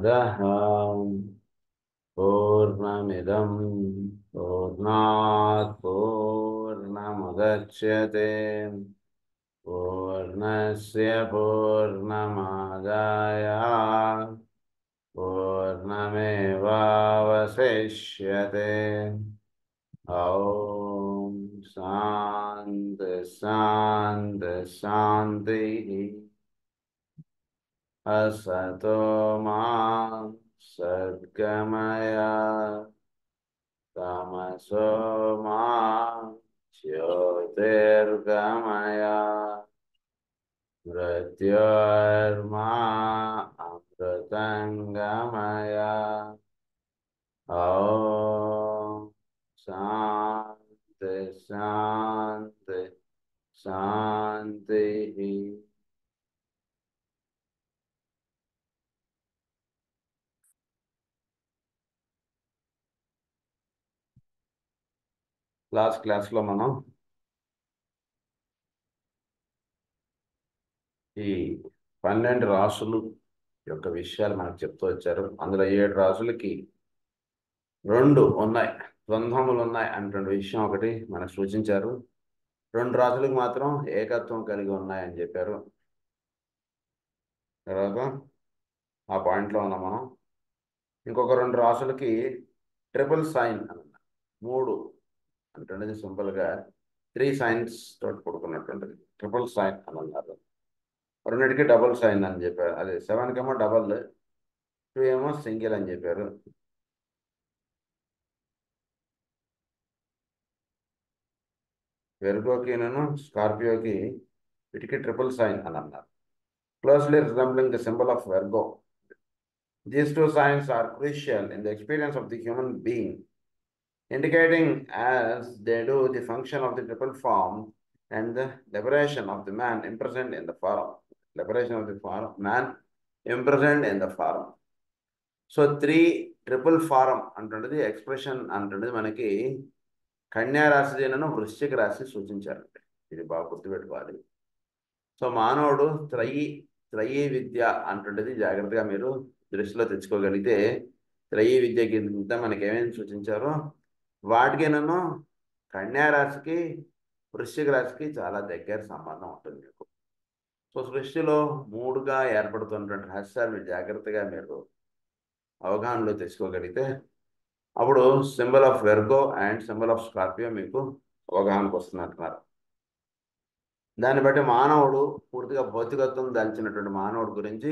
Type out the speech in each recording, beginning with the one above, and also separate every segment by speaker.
Speaker 1: पूर्णमदः पूर्णमिदं पूर्णात् पूर्णमुदच्यते पूर्णस्य पूर्णमादाय पूर्णमेवावशिष्यते। ॐ शान्ति शान्ति शान्तिः। असतो मा सद्गमय तमसो मा ज्योतिर्गमय मृत्योर्मा अमृतङ्गमय। ॐ शान्ति शान्ति शान्तिः। లాస్ట్ క్లాస్లో మనం ఈ 12 రాసులు యొక్క విషయాలు మనకు చెప్తూ వచ్చారు. అందులో 7 రాసులకి 2 ఉన్నాయి, ద్వంద్వములు ఉన్నాయి అన్నటువంటి విషయం ఒకటి మనకు సూచించారు. 2 రాసులకు మాత్రం ఏకత్వం కలిగి ఉన్నాయని చెప్పారు. తర్వాత ఆ పాయింట్లో ఉన్నాం మనం. ఇంకొక 2 రాసులకి ట్రిపుల్ సైన్ అని 3 అంటే సింపుల్గా 3 సైన్స్ తోటి కూడుకున్నటువంటిది ట్రిపుల్ సైన్ అని అన్నారు. 2కి డబుల్ సైన్ అని చెప్పారు. అదే 7కేమో డబల్, 2 ఏమో సింగిల్ అని చెప్పారు. వెర్గోకిను స్కార్పియోకి వీటికి ట్రిపుల్ సైన్ అని అన్నారు. Closely resembling the symbol of Virgo. These 2 signs are crucial in the experience of the human being, indicating as they do the function of the triple form and the liberation of the man imprisoned in the form. Liberation of the man imprisoned in the form. So 3 triple form అంటున్నది expression అంటున్నది మనకి కన్యా రాశిను వృశ్చిక రాశి సూచించారండి. ఇది బాగా గుర్తుపెట్టుకోవాలి. So మానవుడు త్రయీ విద్య అంటున్నది జాగ్రత్తగా మీరు దృష్టిలో తెచ్చుకోగలిగితే త్రయీ విద్య కింద మనకి ఏమేమి సూచించారో వాటికి నన్ను కన్యా రాశికి వృశ్చిక రాశికి చాలా దగ్గర సంబంధం ఉంటుంది మీకు. సో సృష్టిలో 3గా ఏర్పడుతున్నటువంటి రహస్యాలు మీరు జాగ్రత్తగా మీరు అవగాహనలో తెచ్చుకోగలిగితే అప్పుడు symbol of Virgo and symbol of Scorpio మీకు అవగాహనకు వస్తున్నట్టున్నారు. దాన్ని బట్టి మానవుడు పూర్తిగా భౌతికత్వం దాల్చినటువంటి మానవుడు గురించి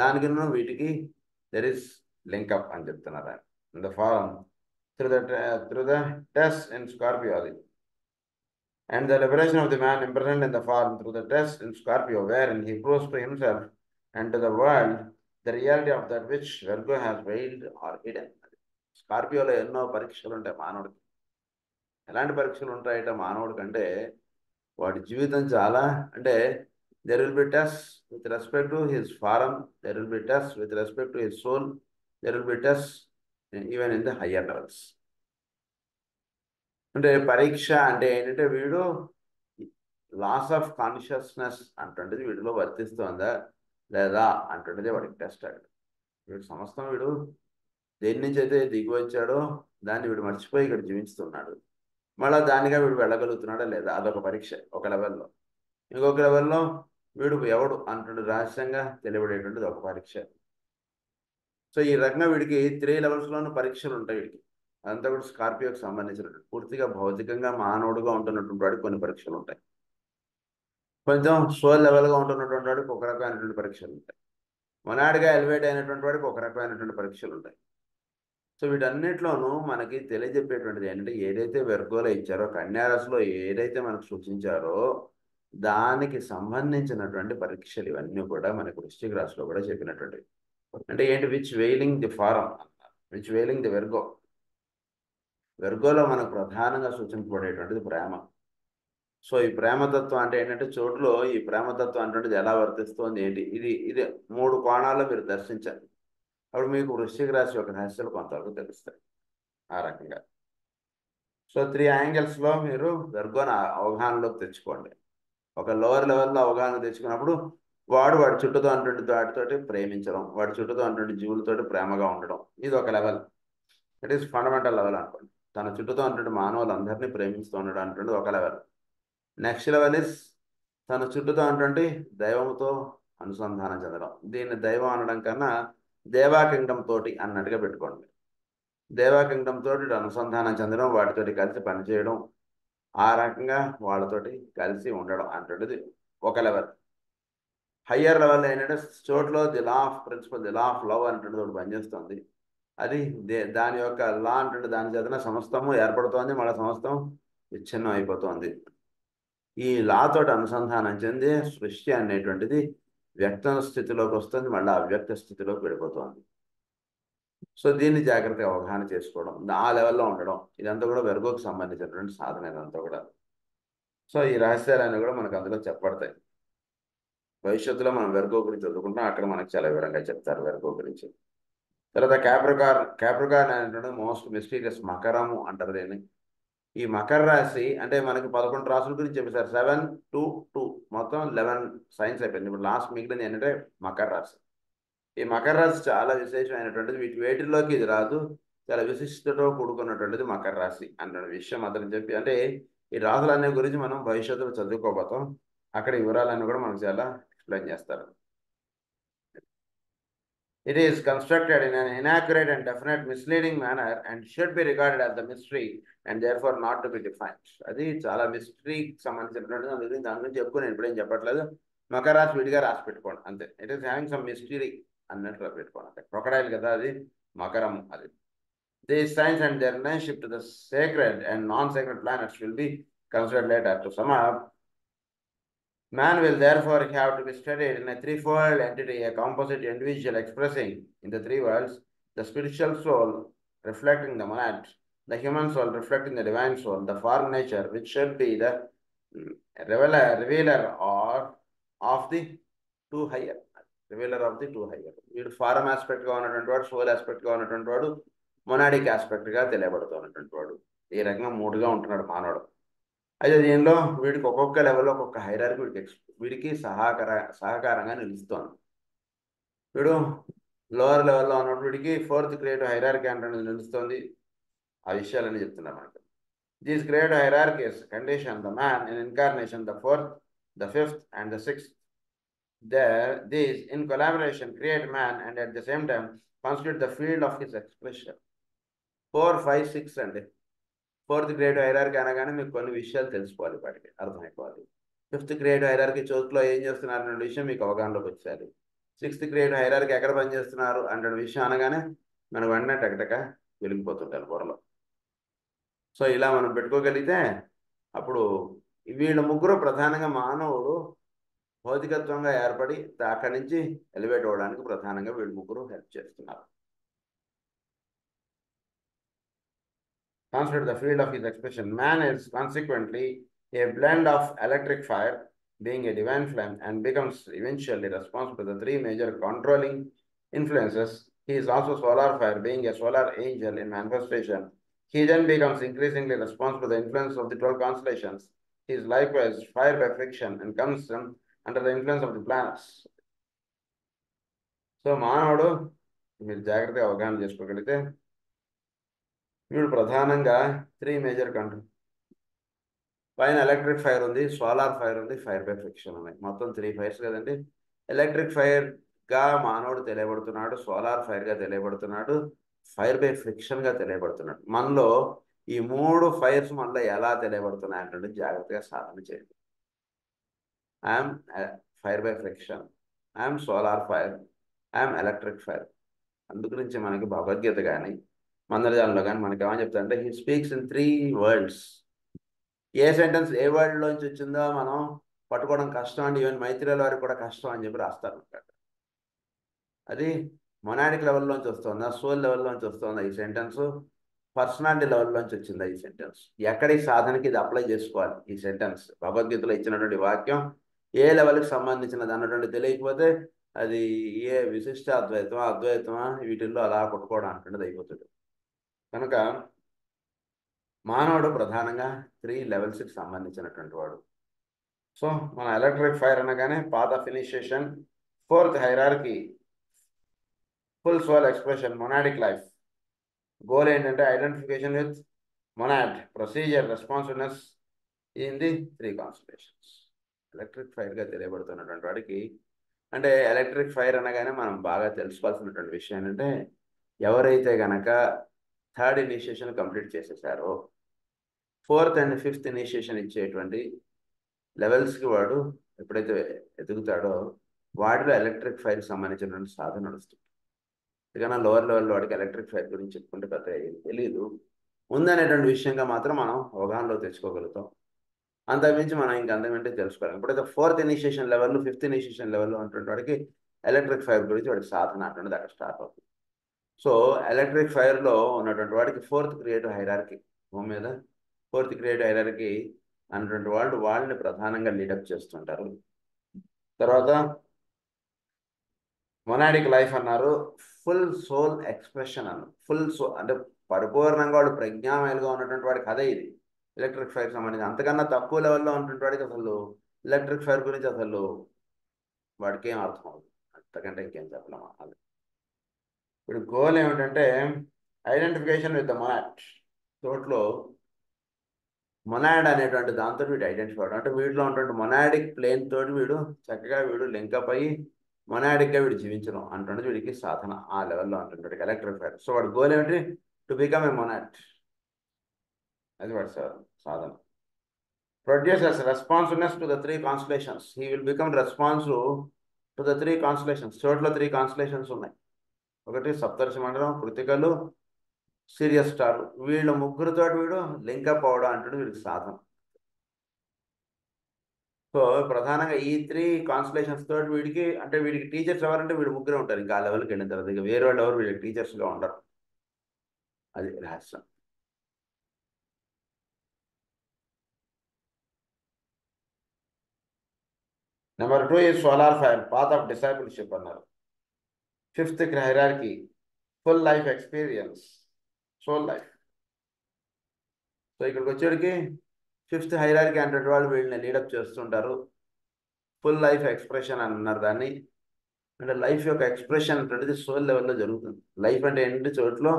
Speaker 1: దానికి వీటికి దెర్ ఇస్ లింకప్ అని చెప్తున్నారు. In the form through the test in Scorpio అది and the liberation of the man imprisoned in the form through the test in Scorpio, wherein he proves to himself and to the world the reality of that which Virgo has veiled or hidden. స్కార్పియోలో ఎన్నో పరీక్షలు ఉంటాయి మానవుడికి. ఎలాంటి పరీక్షలు ఉంటాయట మానవుడికి అంటే వాడి జీవితం చాలా అంటే there will be tests with respect to his form, there will be tests with respect to his soul, there will be tests even in the higher levels. అంటే పరీక్ష అంటే ఏంటంటే వీడు లాస్ ఆఫ్ కాన్షియస్నెస్ అంటుండేది వీడిలో వర్తిస్తుందా లేదా అంటుండేది వాడికి టెస్ట్ అక్కడ. వీడు సమస్తం వీడు దేని నుంచి అయితే దిగి వచ్చాడో దాన్ని వీడు మర్చిపోయి ఇక్కడ జీవిస్తున్నాడు. మళ్ళీ దానిగా వీడు వెళ్ళగలుగుతున్నాడా లేదా అదొక పరీక్ష ఒక లెవెల్లో. ఇంకొక లెవెల్లో వీడు ఎవడు అంటుండే రహస్యంగా తెలియబడేటువంటిది ఒక పరీక్ష. సో ఈ రకంగా వీడికి 3 లెవెల్స్లోనూ పరీక్షలు ఉంటాయి వీడికి. అదంతా కూడా స్కార్పియోకి సంబంధించినటువంటి పూర్తిగా భౌతికంగా మానవుడుగా ఉంటున్నటువంటి వాడికి కొన్ని పరీక్షలు ఉంటాయి. కొంచెం సోల్ లెవెల్గా ఉంటున్నటువంటి వాడికి ఒక రకమైనటువంటి పరీక్షలు ఉంటాయి. మొనాడిగా ఎలివేట్ అయినటువంటి వాడికి ఒక రకమైనటువంటి పరీక్షలు ఉంటాయి. సో వీటన్నిటిలోనూ మనకి తెలియజెప్పేటువంటిది ఏంటంటే ఏదైతే వెర్గోలో ఇచ్చారో కన్యారాశిలో ఏదైతే మనకు సూచించారో దానికి సంబంధించినటువంటి పరీక్షలు ఇవన్నీ కూడా మనకు వృశ్చిక రాశిలో కూడా చెప్పినటువంటివి. అంటే ఏంటి? Which veiling the form, which veiling the Virgo. వెర్గోలో మనకు ప్రధానంగా సూచించబడేటువంటిది ప్రేమ. సో ఈ ప్రేమతత్వం అంటే ఏంటంటే చోటులో ఈ ప్రేమతత్వం అంటే ఎలా వర్తిస్తుంది ఏంటి ఇది 3 కోణాల్లో మీరు దర్శించాలి. అప్పుడు మీకు వృశ్చిక రాశి యొక్క రహస్యాలు కొంతవరకు తెలుస్తాయి ఆ రకంగా. సో 3 యాంగిల్స్లో మీరు వెర్గోని అవగాహనలోకి తెచ్చుకోండి. ఒక లోవర్ లెవెల్లో అవగాహన తెచ్చుకున్నప్పుడు వాడి చుట్టూతో ఉన్నటువంటి వాటితోటి ప్రేమించడం, వాడి చుట్టూతో ఉన్నటువంటి జీవులతోటి ప్రేమగా ఉండడం, ఇది ఒక level. It is fundamental level అనుకోండి. తన చుట్టూతో ఉన్నటువంటి మానవులందరినీ ప్రేమిస్తూ ఉండడం అంటుంది ఒక లెవెల్. నెక్స్ట్ లెవెల్ ఇస్ తన చుట్టూతో ఉన్నటువంటి దైవంతో అనుసంధానం చెందడం. దీన్ని దైవం అనడం కన్నా దేవా కింగ్డమ్ తోటి అన్నట్టుగా పెట్టుకోండి. దేవా కింగ్డమ్ తోటి అనుసంధానం చెందడం, వాటితోటి కలిసి పనిచేయడం, ఆ రకంగా వాళ్ళతోటి కలిసి ఉండడం అంటుండేది ఒక లెవెల్. హయ్యర్ లెవెల్ ఏంటంటే చోట్లో the law of principle, the law of love అంటుండేది ఒకటి పనిచేస్తుంది. అది దాని యొక్క లా అంటే దాని చేతన సమస్తము ఏర్పడుతోంది, మళ్ళీ సమస్తం విచ్ఛిన్నం అయిపోతుంది. ఈ లా తోటి అనుసంధానం చెంది సృష్టి అనేటువంటిది వ్యక్త స్థితిలోకి వస్తుంది, మళ్ళీ అవ్యక్త స్థితిలోకి వెళ్ళిపోతుంది. సో దీన్ని జాగ్రత్తగా అవగాహన చేసుకోవడం, ఆ లెవెల్లో ఉండడం, ఇదంతా కూడా వెర్గోకి సంబంధించినటువంటి సాధన ఇదంతా కూడా. సో ఈ రహస్యాలన్నీ కూడా మనకు అందులో చెప్పబడతాయి. భవిష్యత్తులో మనం వెర్గో గురించి చదువుకుంటాం, అక్కడ మనకు చాలా వివరంగా చెప్తారు వెర్గో గురించి. తర్వాత క్యాప్రికార్న్ అనేటువంటి మోస్ట్ మిస్టీరియస్ మకరము అంటారు దీన్ని. ఈ మకర రాశి అంటే మనకి 11 రాసుల గురించి చెప్పేశారు. 7 2 2 మొత్తం 11 సైన్స్ అయిపోయింది. ఇప్పుడు లాస్ట్ మిగిలింది ఏంటంటే మకర రాశి. ఈ మకర రాశి చాలా విశేషమైనటువంటిది. వేటిల్లోకి ఇది రాదు, చాలా విశిష్టతో కూడుకున్నటువంటిది మకర రాశి అన్న విషయం అతను చెప్పి, అంటే ఈ రాశులన్నీ గురించి మనం భవిష్యత్తులో చదువుకోబోతాం. అక్కడ ఈ వివరాలన్నీ కూడా మనకు చాలా ఎక్స్ప్లెయిన్ చేస్తారు. It is constructed in an inaccurate and definite misleading manner and should be regarded as a mystery and therefore not to be defined. అది చాలా మిస్టరీకి సంబంధించినటువంటి దాని గురించి చెప్పుకుని నేను ఇప్పుడేం చెప్పట్లేదు. మకర రాశి విడిగా రాసి పెట్టుకోండి అంతే. It is having some mystery అన్నట్లు పెట్టుకోండి అంతే. క్రొకడైల్ కదా అది, మకరం అది. These signs and their relationship to the sacred and non-sacred planets will be considered later. To sum up, man will therefore have to be studied in a threefold entity, a composite individual expressing in the three worlds, the spiritual soul reflecting the monad, the human soul reflecting the divine soul, the form nature, which should be the revealer or of the two higher. Revealer of the two higher. వీడు form ఆస్పెక్ట్గా ఉన్నటువంటి వాడు, soul ఆస్పెక్ట్గా ఉన్నటువంటి వాడు, monadic ఆస్పెక్ట్గా తెలియబడుతున్నటువంటి వాడు. ఈ రకంగా మూడుగా ఉంటున్నాడు మానవుడు. అయితే దీనిలో వీడికి ఒక్కొక్క లెవెల్లో ఒక్కొక్క హైరార్కీ వీడికి సహకారంగా నిలుస్తోంది. వీడు లోవర్ లెవెల్లో ఉన్నప్పుడు వీడికి 4th క్రియేటివ్ హైరార్కీ అంటే నిలుస్తుంది. ఆ విషయాలన్నీ చెప్తున్నారు మనకు. These creative hierarchies condition the man in incarnation, the 4th, the 5th and the 6th. These in collaboration create man and at the same time constitute the field of his expression. 4, 5, 6 అండి. 4th creative hierarchy అనగానే మీకు కొన్ని విషయాలు తెలిసిపోవాలి, వాటికి అర్థమైపోవాలి. 5th creative hierarchy చోట్ల ఏం చేస్తున్నారు అనే విషయం మీకు అవగాహనలోకి వచ్చేయాలి. 6th క్రియేటివ్ హైరార్కీ ఎక్కడ పనిచేస్తున్నారు అంటే విషయం అనగానే మనకు వెంటనే టకటక వెలిగిపోతుంటారు బుర్రలో. సో ఇలా మనం పెట్టుకోగలిగితే అప్పుడు వీళ్ళ ముగ్గురు ప్రధానంగా మానవుడు భౌతికత్వంగా ఏర్పడి అక్కడి నుంచి ఎలివేట్ అవ్వడానికి ప్రధానంగా వీళ్ళు ముగ్గురు హెల్ప్ చేస్తున్నారు. Consider the field of his expression. Man is consequently a blend of electric fire, being a divine flame, and becomes eventually responsible for the three major controlling influences. He is also solar fire, being a solar angel in manifestation. He then becomes increasingly responsible for the influence of the 12 constellations. He is likewise fire by friction and comes under the influence of the planets. So, మానవుడు మీరు జాగ్రత్తగా అవగాహన చేసుకోగలిగితే వీడు ప్రధానంగా 3 major control. పైన electric fire ఉంది, solar fire ఉంది, ఫైర్ బై ఫ్రిక్షన్ ఉన్నాయి. మొత్తం 3 ఫైర్స్ కదండి. ఎలక్ట్రిక్ ఫైర్గా మానవుడు తెలియబడుతున్నాడు, సోలార్ ఫైర్గా తెలియబడుతున్నాడు, ఫైర్ బై ఫ్రిక్షన్గా తెలియబడుతున్నాడు. మనలో ఈ 3 ఫైర్స్ మనలో ఎలా తెలియబడుతున్నాయి అంటే జాగ్రత్తగా సాధన చేయండి. I'm fire by friction, I'm solar fire, I'm electric fire. అందుగురించి మనకి భగవద్గీత కానీ మందరజాలంలో కానీ మనకి ఏమని చెప్తారంటే హీ స్పీక్స్ ఇన్ 3 worlds. ఏ సెంటెన్స్ ఏ వర్డ్లోంచి వచ్చిందో మనం పట్టుకోవడం కష్టం అండి. ఈవెన్ మైత్రిల వారికి కూడా కష్టం అని చెప్పి రాస్తారు. అది మొనాడిక్ లెవెల్లోంచి వస్తుందా, సోల్ లెవెల్లోంచి వస్తుందా ఈ సెంటెన్స్, పర్సనాలిటీ లెవెల్లోంచి వచ్చిందా ఈ సెంటెన్స్, ఎక్కడి సాధనకి ఇది అప్లై చేసుకోవాలి ఈ సెంటెన్స్, భగవద్గీతలో ఇచ్చినటువంటి వాక్యం ఏ లెవెల్కి సంబంధించినది అన్నటువంటి తెలియకపోతే అది ఏ విశిష్ట అద్వైతమా అద్వైతమా వీటిల్లో అలా కొట్టుకోవడం అయిపోతుంది. కనుక మానవుడు ప్రధానంగా 3 లెవెల్స్కి సంబంధించినటువంటి వాడు. సో మన ఎలక్ట్రిక్ ఫైర్ అనగానే path of initiation, fourth hierarchy, full soul expression, monadic life. Goal ఏంటంటే identification with monad, procedure, responsiveness in the three constellations. Electric ఫైర్గా తెలియబడుతున్నటువంటి వాడికి, అంటే ఎలక్ట్రిక్ ఫైర్ అనగానే మనం బాగా తెలుసుకోవాల్సినటువంటి విషయం ఏంటంటే, ఎవరైతే గనక థర్డ్ ఇనిషియేషన్ కంప్లీట్ చేసేసారో, ఫోర్త్ అండ్ ఫిఫ్త్ ఇనిషియేషన్ ఇచ్చేటువంటి లెవెల్స్కి వాడు ఎప్పుడైతే ఎదుగుతాడో, వాడిలో ఎలక్ట్రిక్ ఫైర్కి సంబంధించినటువంటి సాధన నడుస్తుంది. ఇకనా లోవర్ లెవెల్ వాడికి ఎలక్ట్రిక్ ఫైర్ గురించి చెప్పుకుంటే పెద్ద తెలియదు, ఉందనేటువంటి విషయంగా మాత్రం మనం అవగాహనలో తెచ్చుకోగలుగుతాం. అంతకుమించి మనం అంతకంటే తెలుసుకోవాలి. ఎప్పుడైతే fourth initiation level, fifth initiation లెవెల్లో ఉన్నటువంటి వాడికి ఎలక్ట్రిక్ ఫైర్ గురించి వాడికి సాధన అటువంటిది అక్కడ స్టార్ట్ అవుతుంది. సో ఎలక్ట్రిక్ ఫైర్లో ఉన్నటువంటి వాడికి ఫోర్త్ క్రియేటివ్ హైరార్కీ, భూమి మీద ఫోర్త్ క్రియేటివ్ హైరార్కీ అన్నటువంటి వాళ్ళు వాళ్ళని ప్రధానంగా లీడప్ చేస్తుంటారు. తర్వాత మొనాడిక్ లైఫ్ అన్నారు, ఫుల్ సోల్ ఎక్స్ప్రెషన్ అన్నారు. ఫుల్ సోల్ అంటే పరిపూర్ణంగా వాడు ప్రజ్ఞామయులుగా ఉన్నటువంటి వాడికి అదే ఇది ఎలక్ట్రిక్ ఫైర్ సంబంధించి. అంతకన్నా తక్కువ లెవెల్లో ఉన్నటువంటి వాడికి అసలు ఎలక్ట్రిక్ ఫైర్ గురించి అసలు వాడికి ఏం అర్థం అవుతుంది, అంతకంటే ఇంకేం చెప్పలేము. అది ఇప్పుడు గోల్ ఏమిటంటే ఐడెంటిఫికేషన్ విత్ ద మొనాడ్. తోటలో మొనాడ్ అనేటువంటి దాంతో వీడు ఐడెంటిఫై అవడం, అంటే వీడిలో ఉన్నటువంటి మొనాడిక్ ప్లేన్ తోటి వీడు చక్కగా వీడు లింకప్ అయ్యి మొనాడిక్గా వీడు జీవించడం అంటున్నది వీడికి సాధన. ఆ లెవెల్లో అంటుంటాడు ఎలక్ట్రిక్ ఫైర్. సో వాడి గోల్ ఏమిటి? To become a monad. అది వాడి సాధన. Producers responsiveness to the three constellations. He will become responsive to the three constellations. చోట్ల త్రీ కాన్స్టలేషన్స్ ఉన్నాయి. ఒకటి సప్తర్షి మండలం, కృతికలు, సీరియస్ స్టార్. వీళ్ళు ముగ్గురితో వీడు లింకప్ అవడం అంటాడు వీడికి సాధన. సో ప్రధానంగా ఈ త్రీ కాన్స్టలేషన్స్ తోటి వీడికి, అంటే వీడికి టీచర్స్ ఎవరంటే వీడు ముగ్గురే ఉంటారు. ఇంకా ఆ లెవెల్కి వెళ్ళిన తర్వాత ఇక వేరే వాళ్ళు ఎవరు వీడికి టీచర్స్గా ఉండరు. అది రహస్యం. నెంబర్ 2 ఈ solar fire, path of discipleship అన్నారు. Fifth hierarchy, full life experience, soul life. So ఇక్కడికి వచ్చేటికి ఫిఫ్త్ హైరార్కీ అంటే వాళ్ళు వీళ్ళని లీడప్ చేస్తుంటారు. ఫుల్ లైఫ్ ఎక్స్ప్రెషన్ అని అన్నారు దాన్ని. అంటే లైఫ్ యొక్క ఎక్స్ప్రెషన్ అంటున్నది సోల్ లెవెల్లో జరుగుతుంది. లైఫ్ అంటే ఏంటంటే చోట్లో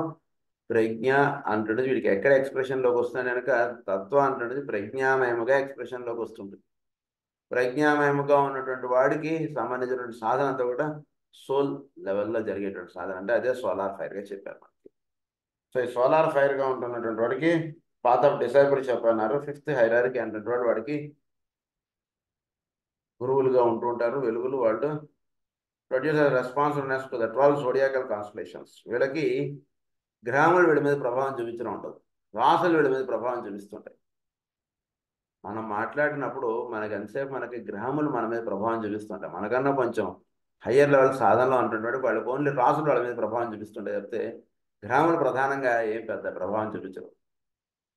Speaker 1: ప్రజ్ఞ అంటున్నది వీడికి ఎక్కడ ఎక్స్ప్రెషన్లోకి వస్తుంది కనుక, తత్వం అంటున్నది ప్రజ్ఞామయముగా ఎక్స్ప్రెషన్లోకి వస్తుంది. ప్రజ్ఞామయముగా ఉన్నటువంటి వాడికి సంబంధించినటువంటి సాధన అంతా కూడా సోల్ లెవెల్లో జరిగేటువంటి సాధన, అంటే అదే సోలార్ ఫైర్గా చెప్పారు మనకి. సో ఈ సోలార్ ఫైర్గా ఉంటున్నటువంటి వాడికి పాత్ ఆఫ్ డిసైపుల్ చెప్పన్నారు. ఫిఫ్త్ హైరార్కీ అంటున్నటువంటి వాడికి గురువులుగా ఉంటూ ఉంటారు, వెలుగులు. వాళ్ళు producer responsiveness to the 12 zodiacal constellations. వీళ్ళకి గ్రహములు వీడి మీద ప్రభావం చూపించడం ఉంటుంది, రాసులు వీడి మీద ప్రభావం చూపిస్తుంటాయి. మనం మాట్లాడినప్పుడు మనకి ఎంతసేపు మనకి గ్రహములు మన మీద ప్రభావం చూపిస్తుంటాయి. మనకన్నా కొంచెం హయ్యర్ లెవెల్ సాధనలో అంటున్నాడు వాళ్ళకి ఓన్లీ రాసులు వాళ్ళ మీద ప్రభావం చూపిస్తుంటాయి చెప్తే, గ్రహములు ప్రధానంగా ఏం పెద్ద ప్రభావం చూపించరు.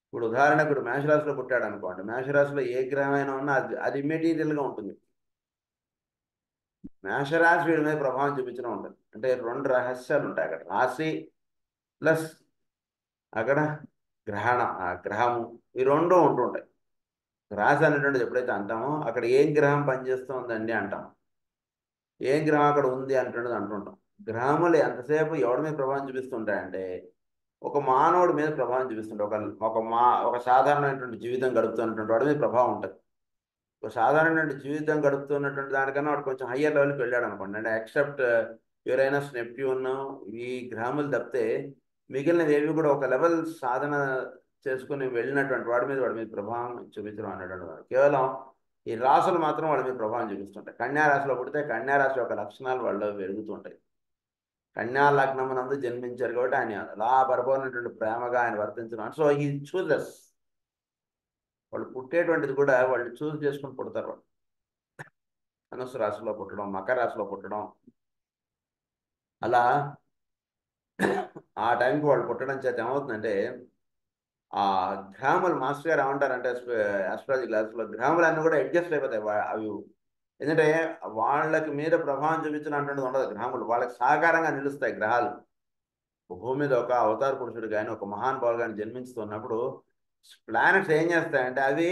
Speaker 1: ఇప్పుడు ఉదాహరణకు ఇప్పుడు మేషరాశిలో పుట్టాడు అనుకోండి, మేషరాశిలో ఏ గ్రహం అయినా ఉన్నా అది అది ఇమ్మీడియట్గా ఉంటుంది. మేషరాశి వీడి మీద ప్రభావం చూపించడం ఉంటుంది. అంటే రెండు రహస్యాలు ఉంటాయి అక్కడ, రాశి ప్లస్ అక్కడ గ్రహము, ఈ రెండు ఉంటుంటాయి. రాశి అనేటువంటిది ఎప్పుడైతే అంటామో అక్కడ ఏం గ్రహం పనిచేస్తుందండి అంటాం, ఏం గ్రహం అక్కడ ఉంది అంటున్నది అంటుంటాం. గ్రహములు ఎంతసేపు ఎవరి మీద ప్రభావం చూపిస్తుంటాయంటే, ఒక మానవుడి మీద ప్రభావం చూపిస్తుంటాయి. ఒక సాధారణమైనటువంటి జీవితం గడుపుతున్నటువంటి వాడి మీద ప్రభావం ఉంటుంది. ఒక సాధారణమైన జీవితం గడుపుతున్నటువంటి దానికన్నా వాడు కొంచెం హయ్యర్ లెవెల్కి వెళ్ళాడు అనుకోండి, అంటే ఎక్సెప్ట్ యురేనస్, నెప్ట్యూన్, ఈ గ్రహములు తప్పితే మిగిలినవి ఏవి కూడా ఒక లెవెల్ సాధన చేసుకుని వెళ్ళినటువంటి వాడి మీద ప్రభావం చూపించడం అనేటువంటి వాడు. కేవలం ఈ రాసులు మాత్రం వాళ్ళ మీద ప్రభావం చూపిస్తుంటాయి. కన్యా రాశిలో పుడితే కన్యా రాశి యొక్క లక్షణాలు వాళ్ళు పెరుగుతుంటాయి. కన్యా లగ్నమునందు జన్మించారు కాబట్టి ఆయన అలా పరిపూర్ణటువంటి ప్రేమగా ఆయన వర్తించడం. సో ఈ చూజెస్, వాళ్ళు పుట్టేటువంటిది కూడా వాళ్ళు చూస్ చేసుకుని పుడతారు. వాళ్ళు ధనుసు రాశిలో పుట్టడం, మకర రాశిలో పుట్టడం, అలా ఆ టైంకి వాళ్ళు పుట్టడం చేత ఏమవుతుందంటే, ఆ గ్రాములు మాస్టర్ గారు ఏమంటారంటే ఆస్ట్రాలజీ క్లాస్లో గ్రాములన్నీ కూడా అడ్జస్ట్ అయిపోతాయి. అవి ఎందుకంటే వాళ్ళకి మీద ప్రభావం చూపించడం అంటున్నది ఉండదు. గ్రహములు వాళ్ళకి సహకారంగా నిలుస్తాయి. గ్రహాలు భూమి మీద ఒక అవతార పురుషుడు కానీ ఒక మహానుభావులు కానీ జన్మించుతున్నప్పుడు ప్లానెట్స్ ఏం చేస్తాయంటే అవి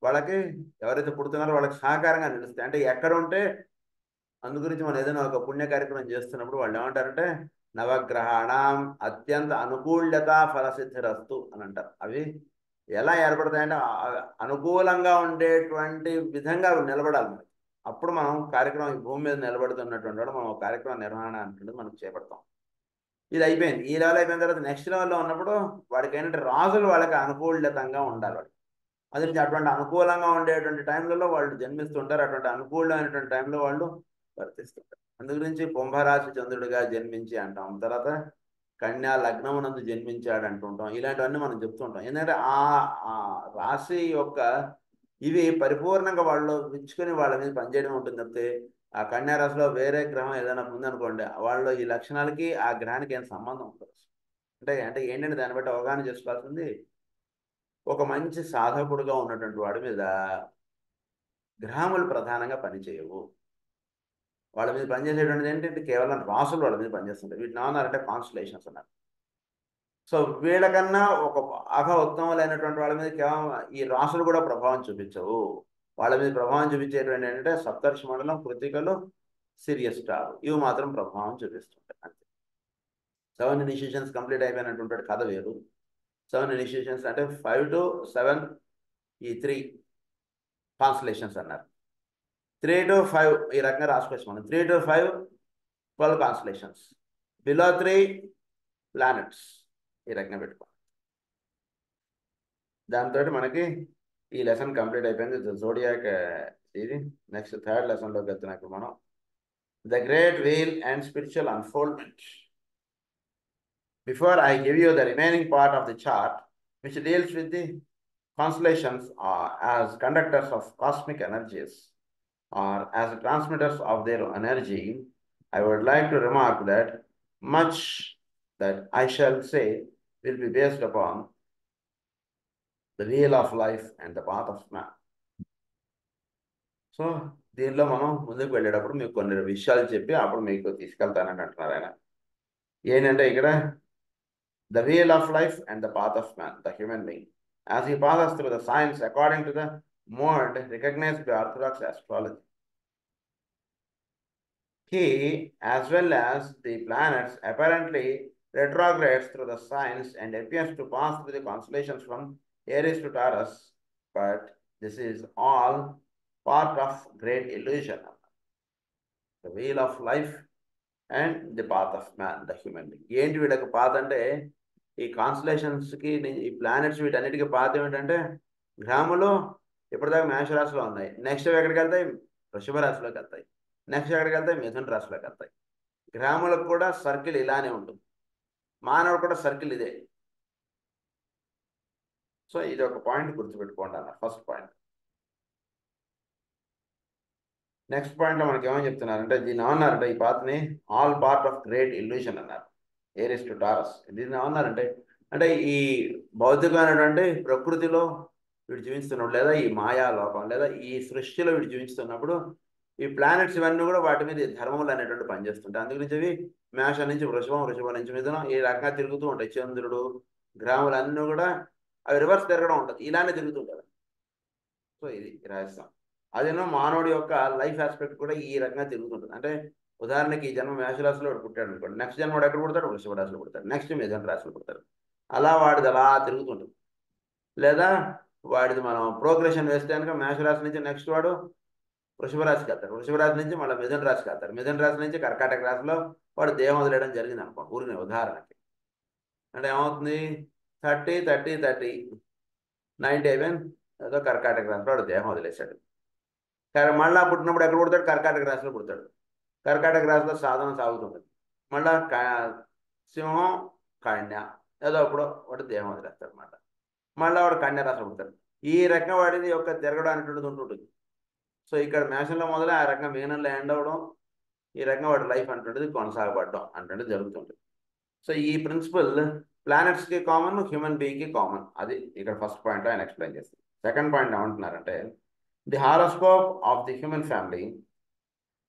Speaker 1: వాళ్ళకి ఎవరైతే పుడుతున్నారో వాళ్ళకి సహకారంగా నిలుస్తాయి. అంటే ఎక్కడ ఉంటే అందు గురించి మనం ఏదైనా ఒక పుణ్య కార్యక్రమం చేస్తున్నప్పుడు వాళ్ళు ఏమంటారంటే నవగ్రహాణం అత్యంత అనుకూల్యత ఫలసిద్ధిరస్తు అని అంటారు. అవి ఎలా ఏర్పడతాయంటే అనుకూలంగా ఉండేటువంటి విధంగా అవి నిలబడాలి మనకి. అప్పుడు మనం కార్యక్రమం ఈ భూమి మీద నిలబడుతున్నటువంటి వాడు మనం కార్యక్రమం నిర్వహణ అంటున్నది మనం చేపడతాం. ఇది అయిపోయింది. ఈ లెవెల్ అయిపోయిన తర్వాత నెక్స్ట్ లెవెల్లో ఉన్నప్పుడు వాడికి ఏంటంటే రాజులు వాళ్ళకి అనుకూలతంగా ఉండాలి. వాడు అది అటువంటి అనుకూలంగా ఉండేటువంటి టైంలలో వాళ్ళు జన్మిస్తుంటారు. అటువంటి అనుకూలమైనటువంటి టైంలో వాళ్ళు వర్తిస్తుంటారు. అందు గురించి కుంభరాశి చంద్రుడిగా జన్మించి అంటాం. తర్వాత కన్యా లగ్నమునందు జన్మించాడు అంటుంటాం. ఇలాంటివన్నీ మనం చెప్తుంటాం. ఎందుకంటే ఆ రాశి యొక్క ఇవి పరిపూర్ణంగా వాళ్ళు ఇచ్చుకొని వాళ్ళ మీద పనిచేయడం ఉంటుంది తప్పితే ఆ కన్యా రాశిలో వేరే గ్రహం ఏదైనా ఉందనుకోండి వాళ్ళు ఈ లక్షణాలకి ఆ గ్రహానికి ఏం సంబంధం ఉంటుంది. అంటే ఏంటంటే దాన్ని బట్టి అవగాహన చేసుకోవాల్సింది ఒక మంచి సాధకుడుగా ఉన్నటువంటి వాడి మీద గ్రహములు ప్రధానంగా పనిచేయవు. వాళ్ళ మీద పనిచేసేటువంటిది ఏంటంటే కేవలం రాసులు వాళ్ళ మీద పనిచేస్తుంటాయి. వీటిని ఏమన్నారంటే కాన్స్టలేషన్స్ అన్నారు. సో వీళ్ళకన్నా ఒక ఉత్తమమైనటువంటి వాళ్ళ మీద కేవలం ఈ రాసులు కూడా ప్రభావం చూపించవు. వాళ్ళ మీద ప్రభావం చూపించేటువంటి ఏంటంటే సప్తర్షి మండలం, కృతికలు, సిరియస్ స్టార్ ఇవి మాత్రం ప్రభావం చూపిస్తుంటాయి అంతే. 7 ఇనిషియేషన్స్ కంప్లీట్ అయిపోయినటువంటి కథ వేరు. 7 ఇనిషియేషన్స్ అంటే 5 to 7 ఈ 3 కాన్స్టలేషన్స్ అన్నారు. 3 to 5 ఈ రకంగా రాసుకోవచ్చు మనం. 3 to 5 12 కాన్స్టలేషన్స్. బిలో 3 ప్లానెట్స్ ఈ రకంగా పెట్టుకో. దాంతో మనకి ఈ లెసన్ కంప్లీట్ అయిపోయింది. జోడియాక్ ఇది నెక్స్ట్ 3rd లెసన్లోకి వెళ్తున్నాం మనం. The great wheel and spiritual unfoldment. Before I give you the remaining part of the chart, which deals with the constellations as conductors of cosmic energies or as transmitters of their energy, I would like to remark that much that I shall say will be based upon the wheel of life and the path of man. So దీనిలో మనం ముందుకు వెళ్ళేటప్పుడు మీకు కొన్ని విషయాలు చెప్పి అప్పుడు మీకు తీసుకెళ్తానని అంటున్నారు ఆయన. ఏంటంటే ఇక్కడ the wheel of life and the path of man, the human being, as he passes through the signs according to the mode recognized by Orthodox astrology. He, as well as the planets, apparently retrogrades through the signs and appears to pass through the constellations from Aries to Taurus, but this is all part of great illusion. The wheel of life and the path of man, the human being. ఏంటి వీళ్ళకి path అంటే ఈ కాన్స్టలేషన్స్కి ఈ planets వీటన్నిటికీ పాత ఏమిటంటే గ్రహములు ఇప్పటిదాకా మేషరాశిలో ఉన్నాయి. నెక్స్ట్ ఎక్కడికి వెళ్తాయి? వృషభ రాశిలోకి వెళ్తాయి. నెక్స్ట్ ఎక్కడికి వెళ్తాయి? మిథున రాశిలోకి వెళ్తాయి. గ్రహములకు కూడా సర్కిల్ ఇలానే ఉంటుంది. మానవుడు కూడా సర్కిల్ ఇదే. సో ఇది ఒక పాయింట్ గుర్తుపెట్టుకోండి అన్న ఫస్ట్ పాయింట్. నెక్స్ట్ పాయింట్లో మనకి ఏమని చెప్తున్నారంటే దీన్ని ఏమన్నారంటే ఈ పాత్ని all part of great illusion అన్నారు. Aries to Taurus. దీన్ని ఏమన్నారంటే అంటే ఈ భౌతికమైనటువంటి ప్రకృతిలో వీడు జీవిస్తున్నప్పుడు లేదా ఈ మాయా లోకం లేదా ఈ సృష్టిలో వీడు జీవిస్తున్నప్పుడు ఈ ప్లానెట్స్ ఇవన్నీ కూడా వాటి మీద ధర్మములు అనేటువంటి పనిచేస్తుంటాయి. అందుగురించి అవి మేషం నుంచి వృషభం, వృషభం నుంచి మిథునం ఈ రకంగా తిరుగుతూ ఉంటాయి. చంద్రుడు, గ్రహములు అన్నీ కూడా అవి రివర్స్ తిరగడం ఉంటుంది. ఇలానే తిరుగుతుంటారు. సో ఇది రహస్యం. అదేనో మానవుడి యొక్క లైఫ్ ఆస్పెక్ట్ కూడా ఈ రకంగా తిరుగుతుంటుంది. అంటే ఉదాహరణకి ఈ జన్మ మేషరాశిలో పుట్టాడు అనుకోండి, నెక్స్ట్ జన్మ వాడు ఎక్కడ పుడతాడు? వృషభ రాశిలో పుడతాడు. నెక్స్ట్ మిథున రాశిలో పుడతాడు. అలా వాడిది అలా తిరుగుతుంటుంది. లేదా వాడిది మనం ప్రోగ్రెషన్ వేస్తే కనుక మేషరాశి నుంచి నెక్స్ట్ వాడు వృషభ రాశికి వెళ్తాడు. వృషభ రాశి నుంచి మళ్ళీ మిథున రాశికి వెళ్తాడు. మిథున రాశి నుంచి కర్కాటక రాశిలో వాడు దేహం వదిలేయడం జరిగింది అనుకో ఊరిని ఉదాహరణకి. అంటే ఏమవుతుంది? 30, 30, 30, 90 అయిపోయింది. ఏదో కర్కాటక రాశిలో వాడు దేహం వదిలేశాడు. మళ్ళా పుట్టినప్పుడు ఎక్కడ పుడతాడు? కర్కాటక రాశిలో పుడతాడు. కర్కాటక రాశిలో సాధన సాగుతుంటుంది. మళ్ళా సింహం, కన్య ఏదో అప్పుడు వాడు దేహం వదిలేస్తాడు అనమాట. మళ్ళీ వాడు కన్య రాశిలో పుడతాడు. ఈ రకంగా వాడిది యొక్క తిరగడం అనేటువంటిది ఉంటుంటుంది. సో ఇక్కడ మేషంలో మొదలై ఆ రకంగా మీనంలో ఎండ్ అవ్వడం, ఈ రకంగా వాడి లైఫ్ అంటుండేది కొనసాగబడడం అంటుండేది జరుగుతుంటుంది. సో ఈ ప్రిన్సిపల్ ప్లానెట్స్కి కామన్, హ్యూమన్ బీయింగ్కి కామన్. అది ఇక్కడ ఫస్ట్ పాయింట్ ఆయన ఎక్స్ప్లెయిన్ చేస్తుంది. సెకండ్ పాయింట్ ఏమంటున్నారంటే the horoscope of the human family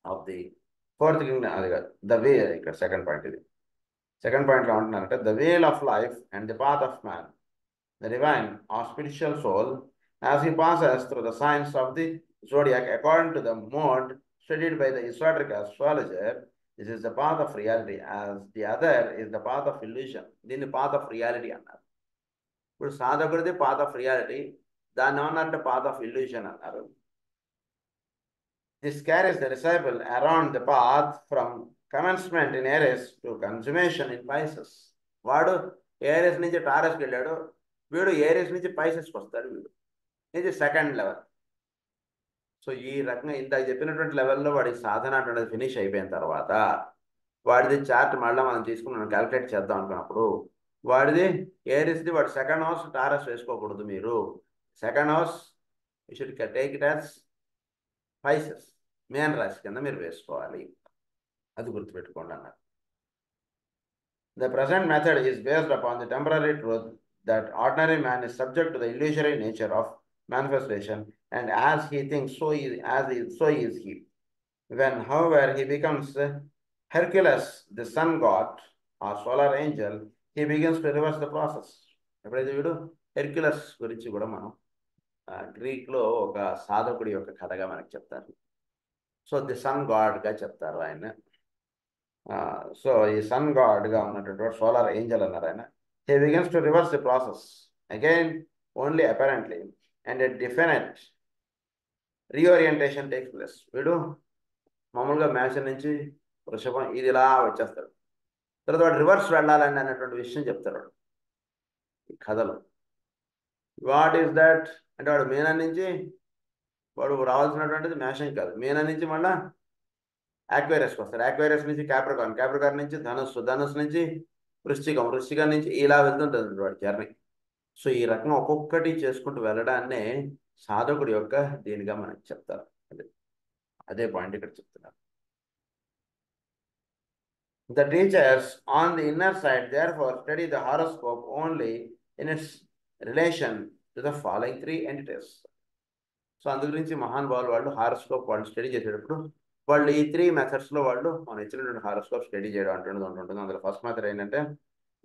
Speaker 1: of the fourth Kingdom. అది కాదు, ద వే. ఇక్కడ సెకండ్ పాయింట్ ఇది. సెకండ్ పాయింట్లో ఏమంటున్నారంటే the wheel of life and the path of man, the divine or spiritual soul as he passes through the signs of the zodiac according to the mode studied by the esoteric astrologer. This is the path of reality, as the other is the path of illusion. దీన్ని path of reality అన్నారు. ఇప్పుడు సాధకుడిది path of reality, దాన్ని ఏమన్నారంటే path of illusion అన్నారు. This carries the disciple around the path from commencement in Aries to consummation in Pisces. వాడు areas నుంచి టారస్కి వెళ్ళాడు, వీడు ఏరియస్ నుంచి పైసెస్కి వస్తాడు. వీడు ఇది సెకండ్ లెవెల్. సో ఈ రకంగా ఇందాక చెప్పినటువంటి లెవెల్లో వాడి సాధన అటువంటిది ఫినిష్ అయిపోయిన తర్వాత వాడిది చార్ట్ మళ్ళీ మనం తీసుకుని మనం క్యాలిక్యులేట్ చేద్దాం అనుకున్నప్పుడు వాడిది ఏరిస్ది వాడు సెకండ్ హౌస్ టారస్ వేసుకోకూడదు. మీరు second house you should take it as Pisces, మేన్ రాశి కింద మీరు వేసుకోవాలి. అది గుర్తుపెట్టుకోండి అన్నారు. The present method is based upon the temporary truth that ordinary man is subject to the illusory nature of manifestation, and as he thinks, so is he. When, however, he becomes Hercules, the sun god or solar angel, he begins to reverse the process. ఎప్పుడైతే వీడు Hercules గురించి కూడా మనం గ్రీక్లో ఒక సాధకుడి యొక్క కథగా మనకి చెప్తారు. సో ది సన్ గాడ్గా చెప్తారు ఆయన. సో ఈ సన్ గాడ్గా ఉన్నటువంటి సోలార్ ఏంజల్ అన్నారు ఆయన. He begins to reverse the process again only apparently and a definite reorientation takes place. వీడు మామూలుగా మేషన్ నుంచి వృషభం ఇది ఇలా వచ్చేస్తాడు, తర్వాత వాడు రివర్స్ వెళ్ళాలని అన్నటువంటి విషయం చెప్తాడు ఈ కథలో. వాట్ ఈస్ దట్ అంటే వాడు మీనం నుంచి వాడు రావాల్సినటువంటిది మేషం కాదు, మీనం నుంచి మళ్ళీ యాక్వేరియస్కి వస్తాడు, యాక్వేరియస్ నుంచి క్యాప్రికార్న్ నుంచి ధనుస్సు నుంచి వృశ్చికం నుంచి ఇలా వెళ్తుంటుంది వాడి జర్నీ. సో ఈ రకంగా ఒక్కొక్కటి చేసుకుంటూ వెళ్ళడాన్నే సాధకుడి యొక్క దీనిగా మనకి చెప్తారు. అదే పాయింట్ ఇక్కడ చెప్తున్నారు. The teachers on the inner side therefore study the horoscope only in its relation to the following three entities. So అందు గురించి మహానుభావులు వాళ్ళు హారోస్కోప్ వాళ్ళు స్టడీ చేసేటప్పుడు వాళ్ళు ఈ 3 మెథడ్స్లో వాళ్ళు మనం ఇచ్చినటువంటి హారోస్కోప్ స్టడీ చేయడం ఉంటుంది. అందులో ఫస్ట్ మెథడ్ ఏంటంటే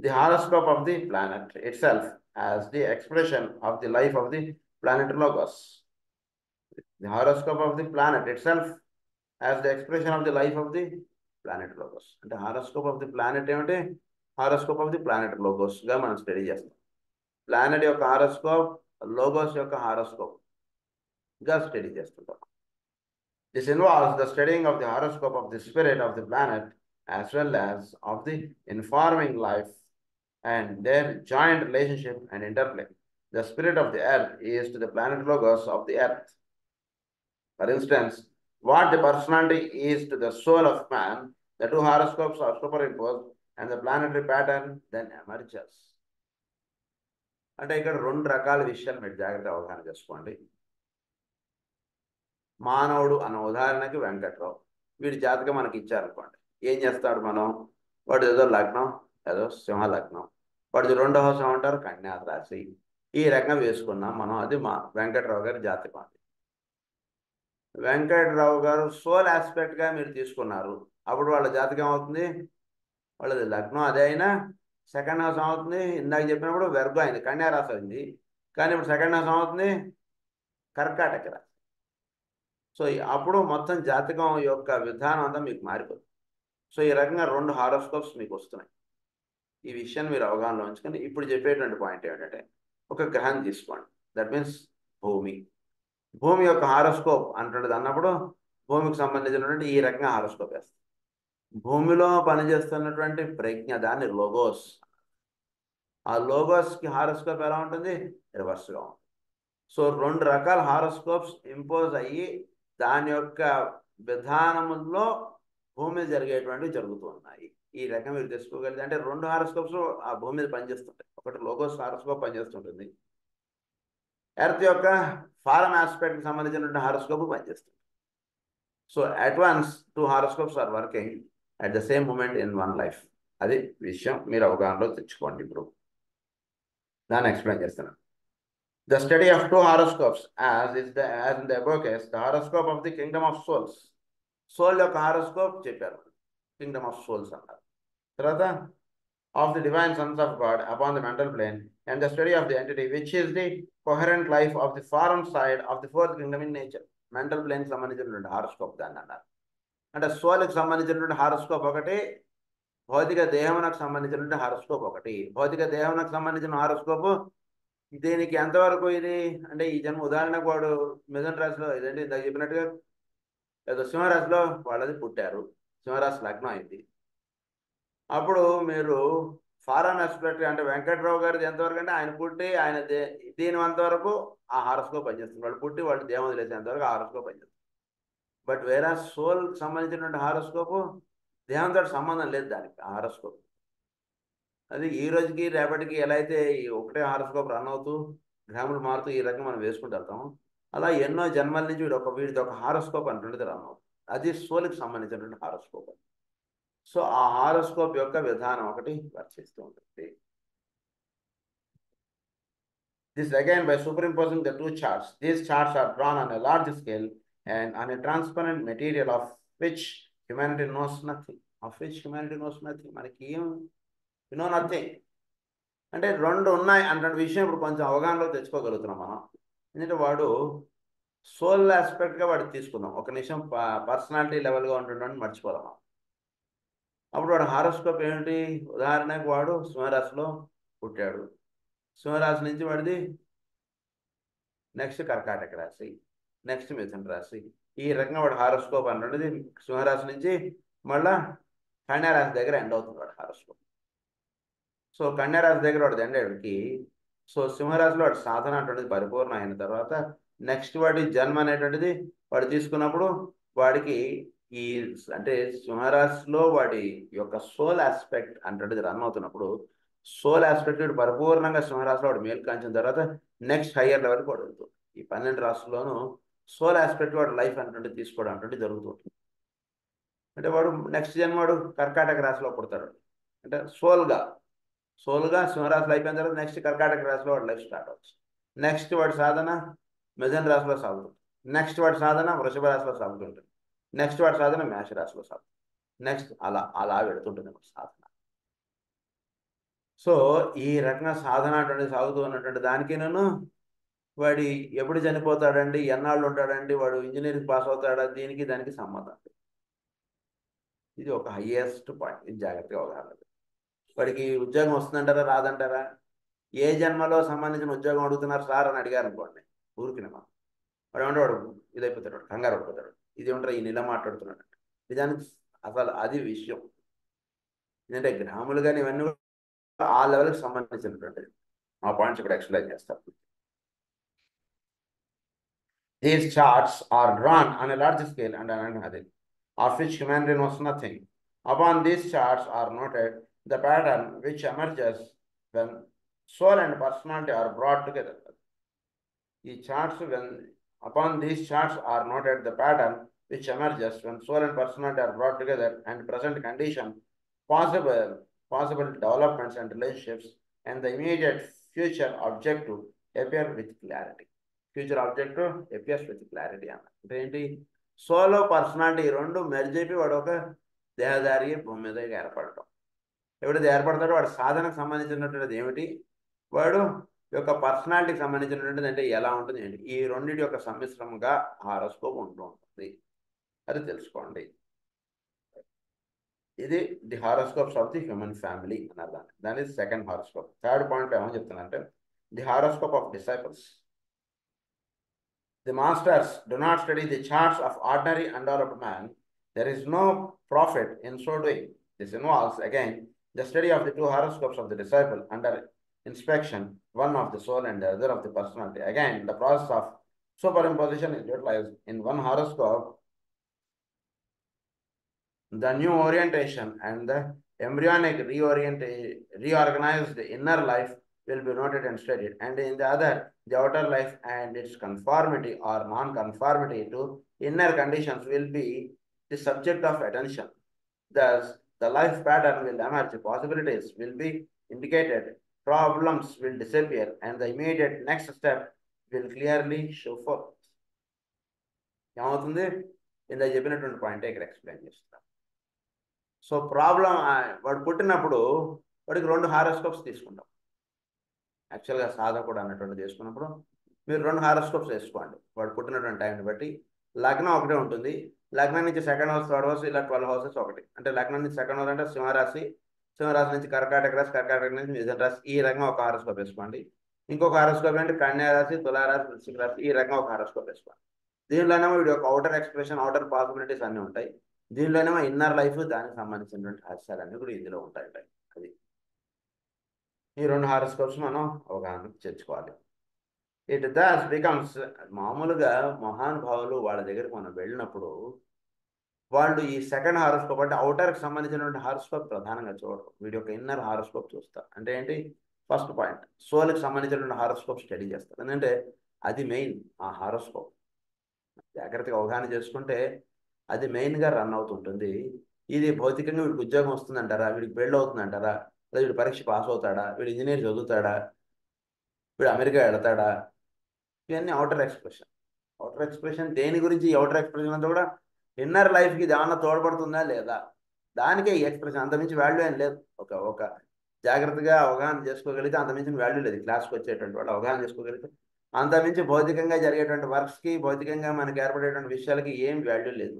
Speaker 1: the horoscope of the planet it self as the expression of the life of the planet Logos. The horoscope of the planet it self as the expression of the life of the planet Logos. అంటే horoscope of the planet ఏమిటి, horoscope of the planet లోగోస్గా మనం study చేస్తాం. Planet యొక్క horoscope, logos యొక్క హారోస్కోప్గా study చేస్తుంటాం. This involves the studying of the horoscope of the spirit of the planet as well as of the informing life and their joint relationship and interplay. The spirit of the earth is to the planet logos of the earth. For instance, what the personality is to the soul of man, the 2 horoscopes are superimposed and the planetary pattern then emerges. అంటే ఇక్కడ 2 రకాల విషయాలు మీరు జాగ్రత్తగా అవగాహన చేసుకోండి. మానవుడు అన్న ఉదాహరణకి వెంకట్రావు, వీడి జాతకం మనకి ఇచ్చారనుకోండి, ఏం చేస్తాడు మనం, వాడు ఏదో లగ్నం ఏదో సింహ లగ్నం, వాడిది 2వ హౌస్ అంటారు కన్యా రాశి, ఈ రకంగా వేసుకున్నాం మనం. అది మా వెంకట్రావు గారి జాతకం. అది వెంకట్రావు గారు సోల్ ఆస్పెక్ట్గా మీరు తీసుకున్నారు, అప్పుడు వాళ్ళ జాతకం అవుతుంది, వాళ్ళది లగ్నం అదే అయినా సెకండ్ హౌస్ అవుతుంది. ఇందాక చెప్పినప్పుడు వెర్గో అయింది, కన్యా రాశి అయింది, కానీ ఇప్పుడు సెకండ్ హౌస్ అవుతుంది కర్కాటక రాశి. సో అప్పుడు మొత్తం జాతకం యొక్క విధానం అంతా మీకు మారిపోతుంది. సో ఈ రకంగా 2 హారోస్కోప్స్ మీకు వస్తున్నాయి. ఈ విషయాన్ని మీరు అవగాహనలో ఉంచుకొని ఇప్పుడు చెప్పేటువంటి పాయింట్ ఏమిటంటే, ఒక గ్రహం తీసుకోండి, దట్ మీన్స్ భూమి యొక్క హారోస్కోప్ అంటున్నది అన్నప్పుడు భూమికి సంబంధించినటువంటి ఈ రకంగా హారోస్కోప్ వేస్తాం. భూమిలో పనిచేస్తున్నటువంటి ప్రజ్ఞ దాన్ని లోగోస్. ఆ లోగోస్కి హారోస్కోప్ ఎలా ఉంటుంది, రివర్స్గా ఉంటుంది. సో 2 రకాల హారోస్కోప్స్ ఇంపోజ్ అయ్యి దాని యొక్క విధానముల్లో భూమి జరిగేటువంటివి జరుగుతున్నాయి. ఈ రకం మీరు తెలుసుకోగలిగితే అంటే 2 హారోస్కోప్స్ ఆ భూమి మీద పనిచేస్తుంటాయి. ఒకటి లోగోస్ హారోస్కోప్ పనిచేస్తుంటుంది, ఎర్త్ యొక్క ఫారం ఆస్పెక్ట్కి సంబంధించినటువంటి హారోస్కోప్ పనిచేస్తుంది. So at once 2 horoscopes are working at the same moment in one life. అది విషయం మీరు అవగాహనలో తెచ్చుకోండి. ఇప్పుడు దాన్ని ఎక్స్ప్లెయిన్ చేస్తున్నాను. The study of 2 horoscopes as in the above case, the horoscope of the kingdom of souls. Soul యొక్క horoscope చెప్పారు, Kingdom of souls అన్నారు. తర్వాత of the divine sons of God upon the mental plane and the study of the entity which is the coherent life of the foreign side of the fourth kingdom in nature. Mental plane సంబంధించినటువంటి horoscope దాన్ని అన్నారు. అంటే సోల్కి సంబంధించినటువంటి horoscope ఒకటి, భౌతిక దేహమునకు సంబంధించినటువంటి horoscope ఒకటి. భౌతిక దేహమునకు సంబంధించిన హారోస్కోప్ దీనికి ఎంతవరకు ఇది అంటే ఈ జన్మ ఉదాహరణకు వాడు మిథున రాశిలో ఇదండి ఇందాక చెప్పినట్టుగా ఏదో సింహరాశిలో వాళ్ళది పుట్టారు, సింహరాశి లగ్నం అయింది. అప్పుడు మీరు ఫారెన్ ఎక్స్పెక్ట్ అంటే వెంకట్రావు గారిది ఎంతవరకు అంటే ఆయన పుట్టి ఆయన దీని అంతవరకు ఆ హారోస్కోప్ పనిచేస్తుంది. వాళ్ళు పుట్టి వాళ్ళు దేవం వదిలేసేంతవరకు ఆ హారోస్కోప్ పనిచేస్తుంది. బట్ వేరే సోల్కి సంబంధించినటువంటి హారోస్కోపు దేహంతో సంబంధం లేదు దానికి. ఆ హారోస్కోప్ అది ఈ రోజుకి రేపటికి ఎలా అయితే ఈ ఒకటే హారోస్కోప్ రన్ అవుతూ గ్రాములు మారుతూ ఈ రకంగా మనం వేసుకుంటూ వెళ్తాం, అలా ఎన్నో జన్మల నుంచి వీడిది ఒక హారోస్కోప్ అంటుండేది రన్ అవుతుంది. అది సోల్కి సంబంధించినటువంటి హారోస్కోప్. సో ఆ హారోస్కోప్ యొక్క విధానం ఒకటి వర్తిస్తూ ఉంటుంది. This again by superimposing the two charts. These charts are drawn on a large scale and on a transparent material of which humanity knows nothing. Of which humanity knows nothing. మనకి ఏం you know nothing. అంటే రెండు ఉన్నాయి అంటే విషయం ఇప్పుడు కొంచెం అవగాహనలో తెచ్చుకోగలుగుతున్నాం మనం. ఎందుకంటే వాడు సోల్ ఆస్పెక్ట్గా వాడు తీసుకుందాం. ఒక నిమిషం పర్సనాలిటీ లెవెల్గా ఉంటుండని మర్చిపోదాం. అప్పుడు వాడు హారోస్కోప్ ఏమిటి? ఉదాహరణకు వాడు సింహరాశిలో పుట్టాడు. సింహరాశి నుంచి వాడిది నెక్స్ట్ కర్కాటక రాశి, నెక్స్ట్ మిథున రాశి. ఈ రకంగా వాడు హారోస్కోప్ అన్నది సింహరాశి నుంచి మళ్ళా కన్యారాశి దగ్గర ఎండ్ అవుతుంది వాడు హారోస్కోప్. సో కన్యారాశి దగ్గర వాడు ఎండ్ అయ్యేటికి సో సింహరాశిలో వాడి సాధన అటువంటిది పరిపూర్ణ అయిన తర్వాత నెక్స్ట్ వాడి జన్మ అనేటువంటిది వాడు తీసుకున్నప్పుడు వాడికి ఈ అంటే సింహరాశిలో వాడి యొక్క సోల్ ఆస్పెక్ట్ అంటే రన్ అవుతున్నప్పుడు సోల్ ఆస్పెక్ట్ పరిపూర్ణంగా సింహరాశిలో వాడు మేలు కాంచిన తర్వాత నెక్స్ట్ హయ్యర్ లెవెల్కి వాడు వెళ్తుంది. ఈ 12 రాశుల్లోనూ సోల్ ఆస్పెక్ట్ వాడు లైఫ్ అంటే తీసుకోవడం అంటే జరుగుతుంది. అంటే వాడు నెక్స్ట్ జన్మ వాడు కర్కాటక రాశిలో పుడతాడు. అంటే సోల్గా సింహరాశిలో అయిపోయిన తర్వాత నెక్స్ట్ కర్కాటక రాశిలో వాడు లైఫ్ స్టార్ట్ అవచ్చు. నెక్స్ట్ వాడి సాధన మిథున రాశిలో సాగుతుంది. నెక్స్ట్ వాడి సాధన వృషభ రాశిలో సాగుతుంటుంది. నెక్స్ట్ వాడి సాధన మేష రాశిలో సాగుతుంది. నెక్స్ట్ అలా వెళుతుంటుంది సాధన. సో ఈ రకంగా సాధన అటువంటి సాగుతూ ఉన్నటువంటి దానికి నేను వాడి ఎప్పుడు చనిపోతాడండి, ఎన్నాళ్ళు ఉంటాడండి, వాడు ఇంజనీరింగ్ పాస్ అవుతాడా, దీనికి దానికి సంబంధం. ఇది ఒక హయ్యెస్ట్ పాయింట్. ఇది జాగ్రత్తగా అవగాహన. వాడికి ఉద్యోగం వస్తుందంటారా రాదంటారా? ఏ జన్మలో సంబంధించిన ఉద్యోగం అడుగుతున్నారు సార్ అని అడిగారు అనుకోండి, ఊరికి వాడు ఏమంటే వాడు ఇదైపోతాడు, వాడు కంగారు పడిపోతాడు. ఇది ఏమంటారు ఈ నెల మాట్లాడుతున్నాడు. నిజానికి అసలు అది విషయం ఏంటంటే గ్రాములు కానీ ఇవన్నీ ఆ లెవెల్కి సంబంధించినటువంటిది. ఆ పాయింట్స్ ఇక్కడ ఎక్స్ప్లెయిన్ చేస్తారు. These charts are drawn on a large scale and of which humanity knows nothing. Upon these charts are noted the pattern which emerges when soul and personality are brought together. Upon these charts are noted the pattern which emerges when soul and personality are brought together and present condition, possible developments and relationships, and the immediate future objective appear with clarity. Future objective appears with clarity అన్న అంటే ఏంటి? Solo personality రెండు merge అయిపోయి వాడు ఒక దేహదారి భూమి మీద ఏర్పడటం. ఎప్పుడైతే ఏర్పడతాడో వాడు సాధనకు సంబంధించినటువంటిది ఏమిటి, వాడు యొక్క పర్సనాలిటీకి సంబంధించినటువంటిది అంటే ఎలా ఉంటుంది ఏంటి, ఈ రెండింటి యొక్క సమ్మిశ్రమంగా హారోస్కోప్ ఉంటూ ఉంటుంది. అది తెలుసుకోండి. ఇది the horoscopes of the human family అన్నారు. దాని సెకండ్ హారోస్కోప్. థర్డ్ పాయింట్ ఏమని చెప్తున్నానంటే the horoscope of disciples. The masters do not study the charts of ordinary undeveloped man. There is no profit in so doing. This involves, again, the study of the two horoscopes of the disciple under inspection, one of the soul and the other of the personality. Again, the process of superimposition is utilized in one horoscope. The new orientation and the embryonic reorganized inner life will be noted and studied, and in the other, the outer life and its conformity or non-conformity to inner conditions will be the subject of attention. Thus, the life pattern will emerge, possibilities will be indicated, problems will disappear, and the immediate next step will clearly show forth. ఏమవుతుంది? ఇందాక చెప్పినటువంటి point ఇక్కడ explain చేస్తాను. So problem వాడు పుట్టినప్పుడు వాడికి 2 horoscopes తీసుకుంటాం. యాక్చువల్గా సాధకుడు అన్నటువంటి చేసుకున్నప్పుడు మీరు 2 హారోస్కోప్స్ వేసుకోండి వాడు పుట్టినటువంటి టైంని బట్టి. లగ్నం ఒకటే ఉంటుంది. లగ్నం నుంచి సెకండ్ హౌస్, థర్డ్ హౌస్, ఇలా 12 హౌసెస్ ఒకటి. అంటే లగ్నం నుంచి సెకండ్ హౌస్ అంటే సింహరాశి, సింహరాశి నుంచి కర్కాటక రాశి, కర్కాటక నుంచి మిథున రాశి, ఈ రకంగా ఒక హారోస్కోప్ వేసుకోండి. ఇంకొక హారోస్కోప్ అంటే కన్యా రాశి, తులారాశి, వృశ్చిక రాశి, ఈ రకంగా ఒక హారోస్కోప్ వేసుకోండి. దీనిలోనేమో వీడి యొక్క అవుటర్ ఎక్స్ప్రెషన్, అవుటర్ పాసిబిలిటీస్ అన్నీ ఉంటాయి. దీనిలోనేమో ఇన్నర్ లైఫ్, దానికి సంబంధించినటువంటి రహస్యాలన్నీ కూడా ఇందులో ఉంటాయి. అది ఈ 2 హారోస్కోప్స్ మనం అవగాహన చేర్చుకోవాలి. ఇట్ దస్ బికమ్స్, మామూలుగా మహానుభావులు వాళ్ళ దగ్గరికి మనం వెళ్ళినప్పుడు వాళ్ళు ఈ సెకండ్ హారోస్కోప్ అంటే అవుటర్కి సంబంధించినటువంటి హారోస్కోప్ ప్రధానంగా చూడరు. వీడి యొక్క ఇన్నర్ హారోస్కోప్ చూస్తారు. అంటే ఏంటి, ఫస్ట్ పాయింట్ సోల్కి సంబంధించినటువంటి హారోస్కోప్ స్టడీ చేస్తారు. ఎందుకంటే అది మెయిన్. ఆ హారోస్కోప్ జాగ్రత్తగా అవగాహన చేసుకుంటే అది మెయిన్గా రన్ అవుతుంటుంది. ఇది భౌతికంగా వీడికి ఉద్యోగం వస్తుందంటారా, వీడికి పెళ్ళి అవుతుందంటారా, లేదా వీడు పరీక్ష పాస్ అవుతాడా, వీడు ఇంజనీర్ చదువుతాడా, వీడు అమెరికా వెళతాడా, ఇవన్నీ అవుటర్ ఎక్స్ప్రెషన్. అవుటర్ ఎక్స్ప్రెషన్ దేని గురించి? అవుటర్ ఎక్స్ప్రెషన్ అంతా కూడా ఇన్నర్ లైఫ్కి ఏమన్నా తోడ్పడుతుందా లేదా, దానికే ఈ ఎక్స్ప్రెషన్. అంతమించి వాల్యూ ఏం లేదు. ఒక ఒక జాగ్రత్తగా అవగాహన చేసుకోగలిగితే అంతమించిన వాల్యూ లేదు. క్లాస్కి వచ్చేటువంటి వాళ్ళు అవగాహన చేసుకోగలిగితే అంతమించి భౌతికంగా జరిగేటువంటి వర్క్స్కి, భౌతికంగా మనకి ఏర్పడేటువంటి విషయాలకి ఏం వాల్యూ లేదు.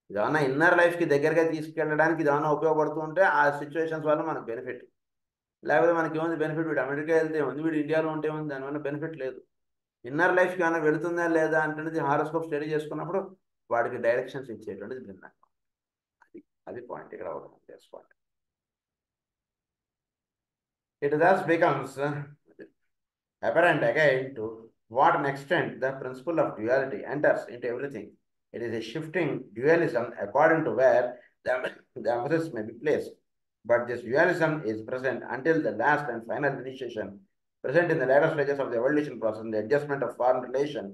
Speaker 1: ఇదేమన్నా ఇన్నర్ లైఫ్కి దగ్గరగా తీసుకెళ్ళడానికి ఇదేమన్నా ఉపయోగపడుతూ ఉంటే ఆ సిచ్యువేషన్స్ వల్ల మనకు బెనిఫిట్. లేకపోతే మనకి ఏముంది బెనిఫిట్? వీడు అమెరికా వెళ్తే ఉంది, వీడు ఇండియాలో ఉంటే ఉంది, దానివల్ల బెనిఫిట్ లేదు. ఇన్నర్ లైఫ్కి ఏమైనా వెళుతుందా లేదా అంటే హారోస్కోప్ స్టడీ చేసుకున్నప్పుడు వాడికి డైరెక్షన్స్ ఇచ్చేటువంటిది భిన్నంగా. అది అది పాయింట్ ఇక్కడ అవగాహన చేసుకోండి. It thus becomes apparent again to what an extent the principle of duality enters into everything. It is a shifting dualism according to where the emphasis may be placed. But this dualism is present until the last and final initiation, present in the later stages of the evolution process, the adjustment of form relation,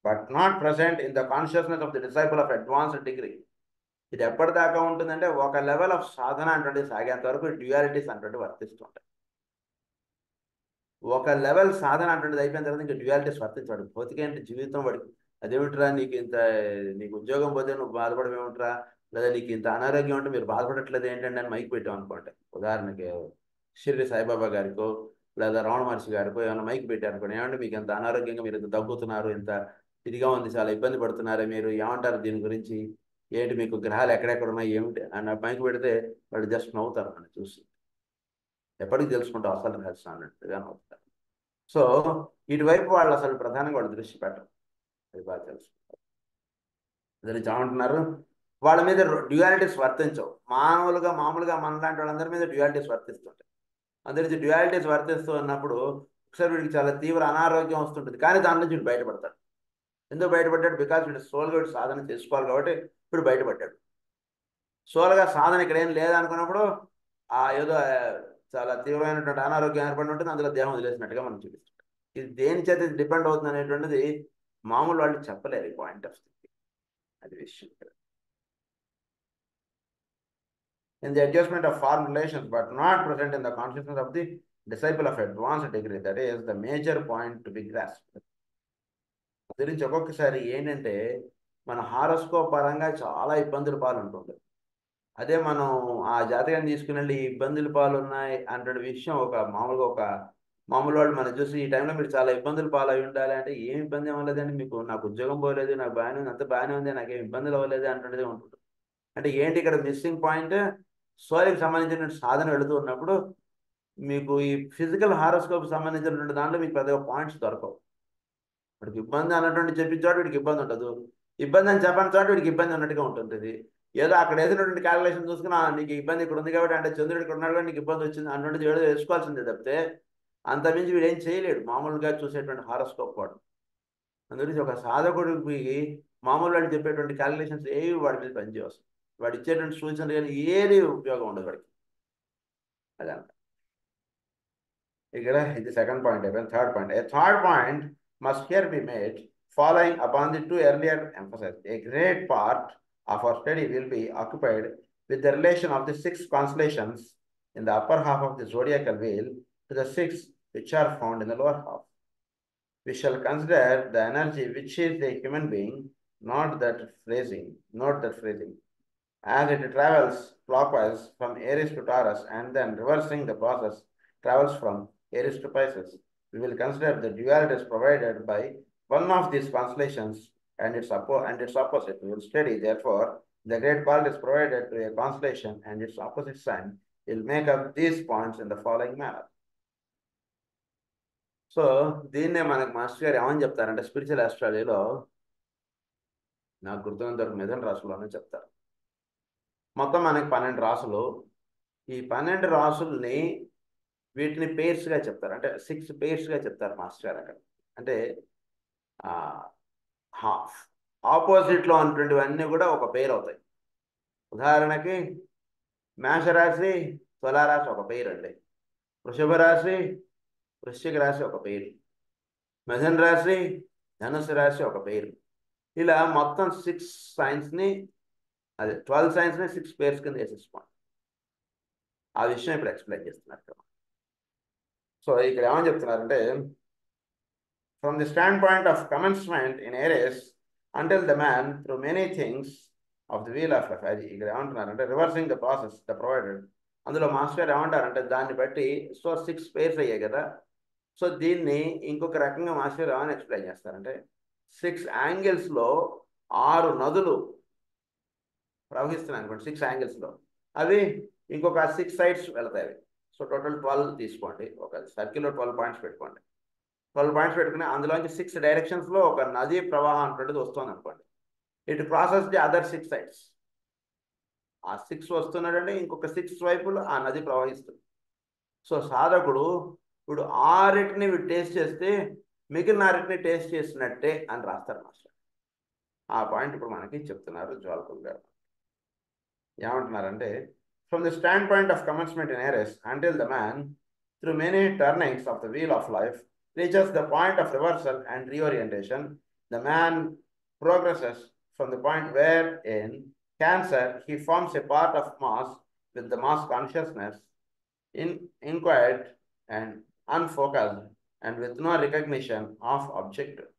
Speaker 1: but not present in the consciousness of the disciple of advanced degree. ఇది ఎప్పటిదాకా ఉంటుందంటే ఒక level of సాధన అంటే సాగేంత వరకు డ్యూయాలిటీస్ అంటే వర్తిస్తుంటాయి. ఒక level సాధన అటువంటిది అయిపోయిన తర్వాత ఇంకా డ్యూయాలిటీస్ వర్తించాడు. భౌతికమైన జీవితం వాడికి అదేమిట్రా, నీకు ఉద్యోగం పోతే నువ్వు బాధపడమేమిట్రా, లేదా నీకు ఇంత అనారోగ్యం ఉంటే మీరు బాధపడట్లేదు ఏంటంటే అని మైక్ పెట్టాం అనుకోండి. ఉదాహరణకి షిరిడి సాయిబాబా గారికో లేదా రమణ మహర్షి గారికో ఏమైనా మైక్ పెట్టారనుకోండి, ఏమంటే మీకు ఇంత అనారోగ్యంగా మీరు ఇంత దగ్గుతున్నారు, ఇంత ఇదిగా ఉంది, చాలా ఇబ్బంది పడుతున్నారే మీరు, ఏమంటారు దీని గురించి, ఏంటి మీకు గ్రహాలు ఎక్కడెక్కడ ఉన్నాయి ఏమిటి అని మైక్ పెడితే వాళ్ళు జస్ట్ నవ్వుతారు అని చూసి. ఎప్పటికి తెలుసుకుంటాం అసలు రహస్యం అన్నట్టుగా నవ్వుతారు. సో ఇటువైపు వాళ్ళు అసలు ప్రధానంగా వాళ్ళు దృష్టి పెట్టరు. అది బాగా తెలుసుకుంటారు. దాన్ని చామంటున్నారు, వాళ్ళ మీద డ్యూయాలిటీస్ వర్తించవు. మామూలుగా మనలాంటి వాళ్ళందరి మీద డ్యూయాలిటీస్ వర్తిస్తుంటాయి. అందరి డ్యూయాలిటీస్ వర్తిస్తూ ఉన్నప్పుడు ఒకసారి వీడికి చాలా తీవ్ర అనారోగ్యం వస్తుంటుంది, కానీ దాని నుంచి వీడు బయటపడతాడు. ఎందుకు బయటపడ్డాడు? బికాజ్ వీడు సోల్గా వీడు సాధన చేసుకోవాలి కాబట్టి వీడు బయటపడ్డాడు. సోల్గా సాధన ఇక్కడ ఏం లేదనుకున్నప్పుడు ఏదో చాలా తీవ్రమైనటువంటి అనారోగ్యం ఏర్పడి ఉంటుంది, అందులో దేహం వదిలేసినట్టుగా మనం చూపిస్తుంటాం. ఇది దేని చేత డిపెండ్ అవుతుంది అనేటువంటిది మామూలు వాళ్ళు చెప్పలేరు ఈ పాయింట్ ఆఫ్ వ్యూ. అది విషయం. In the adjustment of form relations, but not present in the consciousness of the disciple of advanced degree. That is the major point to be grasped. గురించి ఒక్కొక్కసారి ఏంటంటే మన హారోస్కోప్ పరంగా చాలా ఇబ్బందుల పాలు ఉంటుంది. అదే మనం ఆ జాతకాన్ని తీసుకుని వెళ్ళి ఇబ్బందుల పాలు ఉన్నాయి అంటే విషయం మామూలు వాళ్ళు మనం చూసి ఈ టైంలో మీరు చాలా ఇబ్బందులు పాలు అయి ఉండాలి అంటే ఏం ఇబ్బంది అవ్వలేదండి, మీకు నాకు ఉద్యోగం పోలేదు, నాకు బాగానే ఉంది, అంత బాగానే ఉంది, నాకేం ఇబ్బందులు అవ్వలేదు అంటున్నదే ఉంటుంది. అంటే ఏంటి ఇక్కడ మిస్సింగ్ పాయింట్? సోల్కి సంబంధించిన సాధన వెళుతూ ఉన్నప్పుడు మీకు ఈ ఫిజికల్ హారోస్కోప్ సంబంధించినటువంటి దాంట్లో మీకు పెద్దగా పాయింట్స్ దొరకవు. వాడికి ఇబ్బంది అన్నటువంటి చెప్పిన చోట వీడికి ఇబ్బంది ఉండదు, ఇబ్బంది అని చెప్పని చోట వీడికి ఇబ్బంది ఉన్నట్టుగా ఉంటుంది. ఏదో అక్కడ వేసినటువంటి క్యాలిక్యులేషన్ చూసుకుని నీకు ఇబ్బంది ఇక్కడ ఉంది కాబట్టి, అంటే చంద్రుడు ఇక్కడ ఉన్నాడు నీకు ఇబ్బంది వచ్చింది అన్నటువంటిది ఏదో వేసుకోవాల్సిందే తప్పితే అంతమించి వీడు ఏం చేయలేడు మామూలుగా చూసేటువంటి హారోస్కోప్ వాడు. అందుగురించి ఒక సాధకుడికి మామూలు వాళ్ళు చెప్పేటువంటి క్యాలిక్యులేషన్స్ ఏవి వాడి మీద పనిచేయవస్తుంది. వాడు ఇచ్చేటువంటి సూచనలు కానీ ఏది ఉపయోగం ఉండదు వాడికి. అదంట ఇక్కడ ఇది సెకండ్ పాయింట్ అయిపోయింది. Third point. A third point must here be made following upon the two earlier emphasized. A great part of our study will be occupied with the relation of the 6 constellations in the upper half of the zodiacal wheel to the 6 which are found in the lower half. We shall consider the energy which is a human being, note that phrasing. as it travels clockwise from Aries to Taurus and then reversing the process travels from Aries to Pisces. We will consider the dualities provided by one of these constellations and its opposite. We will study, therefore, the great qualities provided to a constellation and its opposite sign. We will make up these points in the following manner. So దీన్నే మనకు master గారు ఏమని చెప్తారంటే spiritual ఆస్ట్రాలజీలో నాకు గుర్తున్నంత వరకు మిథున రాశుల్లోనే చెప్తారు. మొత్తం మనకి 12 రాసులు. ఈ 12 రాసుల్ని వీటిని పేర్స్గా చెప్తారు, అంటే 6 పేర్స్గా చెప్తారు మాస్టర్ గారు అక్కడ. అంటే ఆపోజిట్లో ఉన్నటువంటివన్నీ కూడా ఒక పేరు అవుతాయి. ఉదాహరణకి మేషరాశి తులారాశి ఒక పేరు అండి, వృషభ రాశి వృశ్చిక రాశి ఒక పేరు, మిథున రాశి ధనుసు రాశి ఒక పేరు. ఇలా మొత్తం 6 సైన్స్ని, అదే 12 సైన్స్ని 6 పేర్స్ కింద వేసేసుకోండి. ఆ విషయం ఇప్పుడు ఎక్స్ప్లెయిన్ చేస్తున్నారు కదా. సో ఇక్కడ ఏమని చెప్తున్నారంటే, from the standpoint of commencement in Aries until the man through many things of the wheel of life, అది ఇక్కడ ఏమంటున్నారంటే reversing the process the provided. అందులో మాస్టర్ గారు ఏమంటారంటే దాన్ని బట్టి 6 పేర్స్ అయ్యాయి కదా. సో దీన్ని ఇంకొక రకంగా మాస్టర్ గారు ఏమని ఎక్స్ప్లెయిన్ చేస్తారంటే 6 యాంగిల్స్లో 6 నదులు ప్రవహిస్తున్నాయి అనుకోండి. 6 యాంగిల్స్లో అవి ఇంకొక 6 సైడ్స్ వెళ్తాయి. సో టోటల్ 12 తీసుకోండి, ఒక సర్కిల్లో 12 పాయింట్స్ పెట్టుకోండి. 12 పాయింట్స్ పెట్టుకుని అందులోంచి 6 డైరెక్షన్స్లో ఒక నదీ ప్రవాహం అనేటువంటిది వస్తుంది అనుకోండి. It process the other 6 sides. ఆ 6 వస్తున్నాడంటే ఇంకొక 6 వైపులు ఆ నది ప్రవహిస్తుంది. సో సాధకుడు ఇప్పుడు 6టిని టేస్ట్ చేస్తే మిగిలిన 6టిని టేస్ట్ చేసినట్టే అని రాస్తారు మాస్టర్. ఆ పాయింట్ ఇప్పుడు మనకి చెప్తున్నారు జ్వాలకులు గారు. ఏమంటున్నారంటే, from the stand point of commencement in Aries until the man through many turnings of the wheel of life reaches the point of reversal and reorientation, the man progresses from the point where in Cancer he forms a part of mass with the mass consciousness inquiet and unfocused and with no recognition of objective